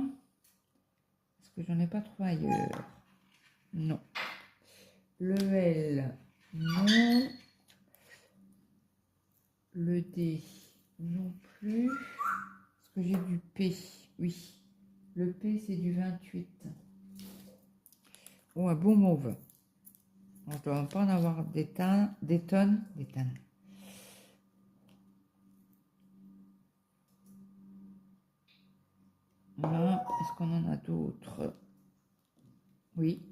Est-ce que j'en ai pas trouvé ailleurs? Non. Le L, non. Le D, non plus. Est-ce que j'ai du P? Oui. Le P, c'est du 28. Oh, un beau mauve. On ne doit pas en avoir des tonnes. Là, est-ce qu'on en a d'autres? Oui.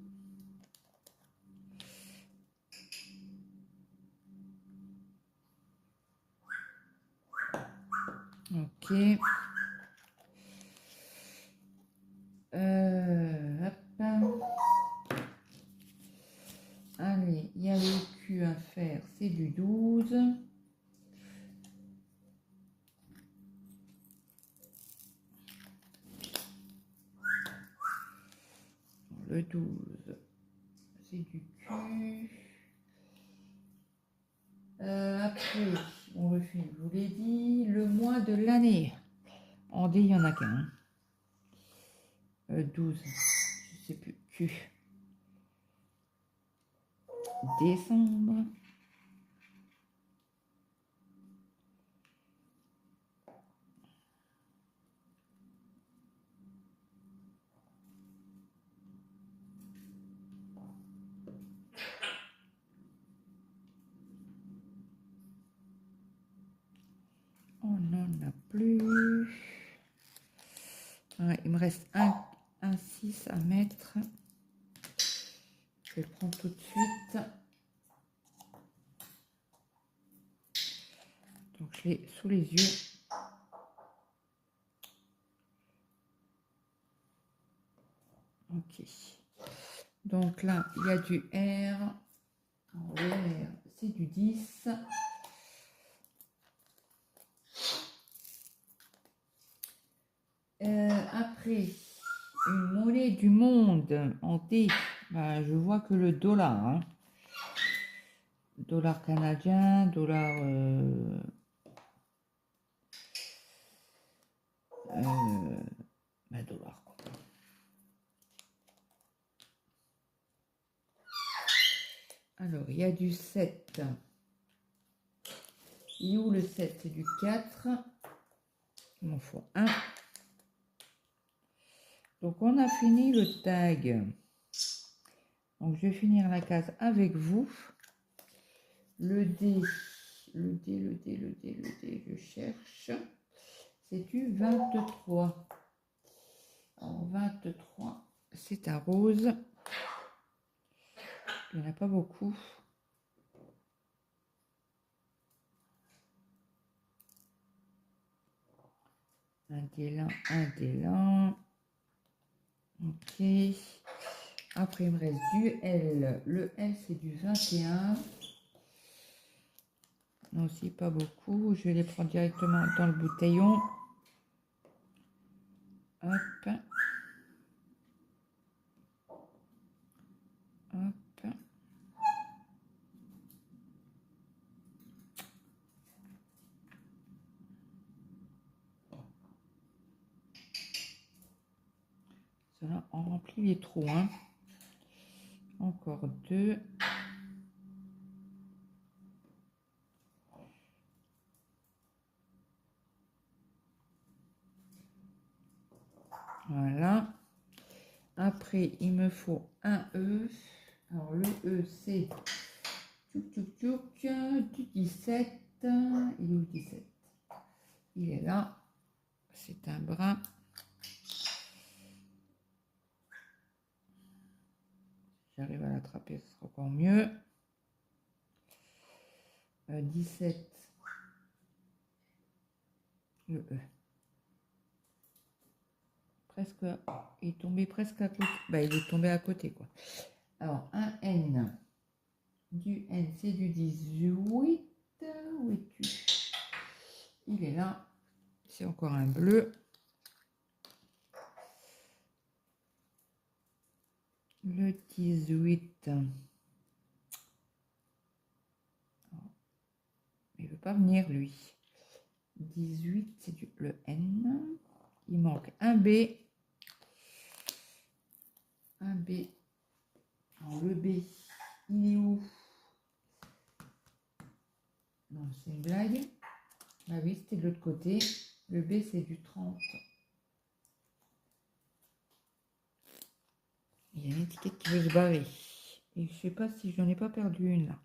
Ok. Hop. Allez, il y a le Q à faire, c'est du 12. Le 12, c'est du Q. Après, on refait, je vous l'ai dit, le mois de l'année. En D, il n'y en a qu'un. 12, je sais plus, Q. Décembre. On n'en a plus. Ouais, il me reste un 6 à mettre. Je vais le prendre tout de suite. Donc je l'ai sous les yeux. Ok. Donc là, il y a du R. Le R, c'est du 10. Après, une monnaie du monde en D. Ben, je vois que le dollar. Hein. Dollar canadien, dollar... ben, dollar. Quoi. Alors, il y a du 7. Et où le 7? C'est du 4. Il m'en faut un. Donc, on a fini le tag. Donc, je vais finir la case avec vous. Le D, je cherche. C'est du 23. Alors, 23, c'est un rose. Il n'y en a pas beaucoup. Un délan. Ok. Après, il me reste du L. Le L, c'est du 21. Non, aussi pas beaucoup. Je vais les prendre directement dans le bouteillon. Hop. Hop. Cela, on remplit les trous, hein. Encore 2. Voilà. Après, il me faut un E. Alors, le E, c'est du 17. Il est où le 17? Il est là. C'est un brin. J'arrive à l'attraper, ce sera encore mieux. 17. Le E. Presque. Il est tombé presque à côté. Bah, il est tombé à côté, quoi. Alors, un N. Du N, c'est du 18. Où es-tu? Il est là. C'est encore un bleu. Le 18. Il ne veut pas venir, lui. 18, c'est le N. Il manque un B. Un B. Alors, le B, il est où? Non, c'est une blague. Ah oui, c'était de l'autre côté. Le B, c'est du 30. Il y a une étiquette qui veut se barrer. Et je sais pas si j'en ai pas perdu une là.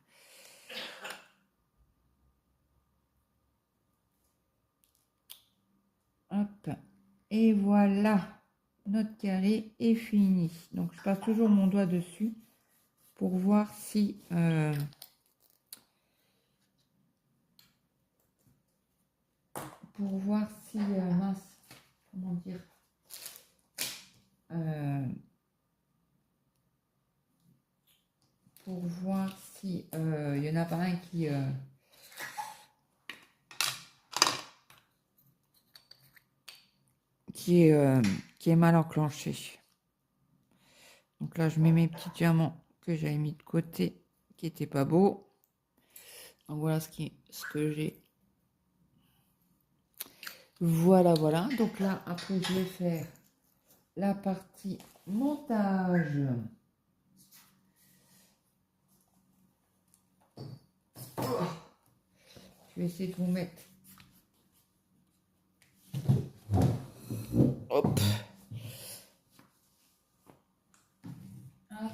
Hop. Et voilà. Notre carré est fini. Donc, je passe toujours mon doigt dessus pour voir si... mince, comment dire, pour voir si il y en a pas un qui est mal enclenché. Donc là, je mets mes petits diamants que j'avais mis de côté, qui n'étaient pas beaux. Donc voilà ce que j'ai. Voilà, voilà. Donc là, après, je vais faire la partie montage. Je vais essayer de vous mettre. Hop. Hop.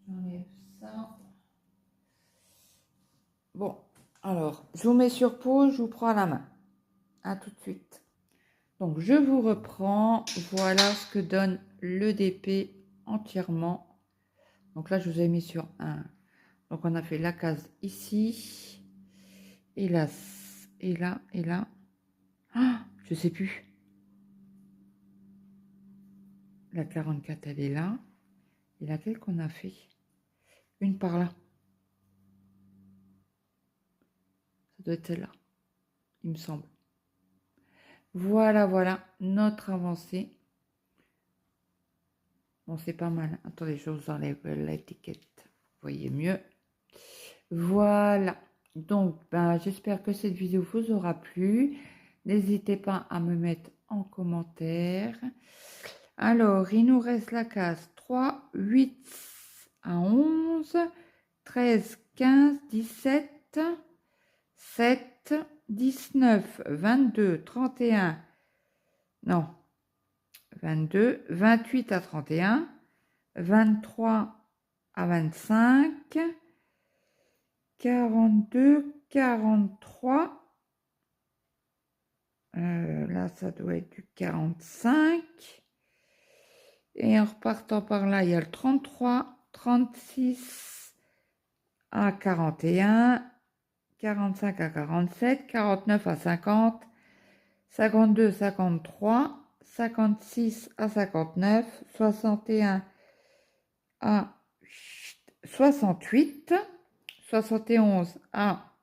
J'enlève ça. Bon, alors, je vous mets sur pause, je vous prends à la main. À tout de suite. Donc, je vous reprends. Voilà ce que donne le DP entièrement. Donc là, je vous ai mis sur 1. Donc, on a fait la case ici. Et là, et là, et là. Ah, je sais plus. La 44, elle est là. Et laquelle qu'on a fait? Une par là. Ça doit être celle-là, il me semble. Voilà, voilà, notre avancée. Bon, c'est pas mal. Attendez, je vous enlève l'étiquette. Vous voyez mieux. Voilà. Donc, j'espère que cette vidéo vous aura plu. N'hésitez pas à me mettre en commentaire. Alors, il nous reste la case 3, 8 à 11, 13, 15, 17, 7, 19, 22, 31, non, 22, 28 à 31, 23 à 25, 42, 43, là ça doit être du 45, et en repartant par là, il y a le 33, 36 à 41, 45 à 47, 49 à 50, 52, 53, 56 à 59, 61 à 68, 71 à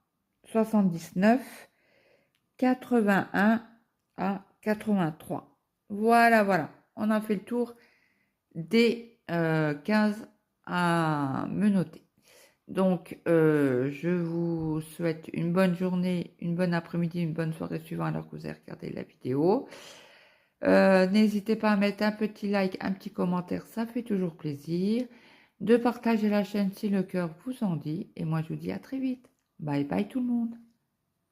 79, 81 à 83. Voilà, voilà. On a fait le tour des cases à menotter. Donc, je vous souhaite une bonne journée, une bonne après-midi, une bonne soirée suivant alors que vous avez regardé la vidéo. N'hésitez pas à mettre un petit like, un petit commentaire, ça fait toujours plaisir. De partager la chaîne si le cœur vous en dit. Et moi, je vous dis à très vite. Bye bye tout le monde.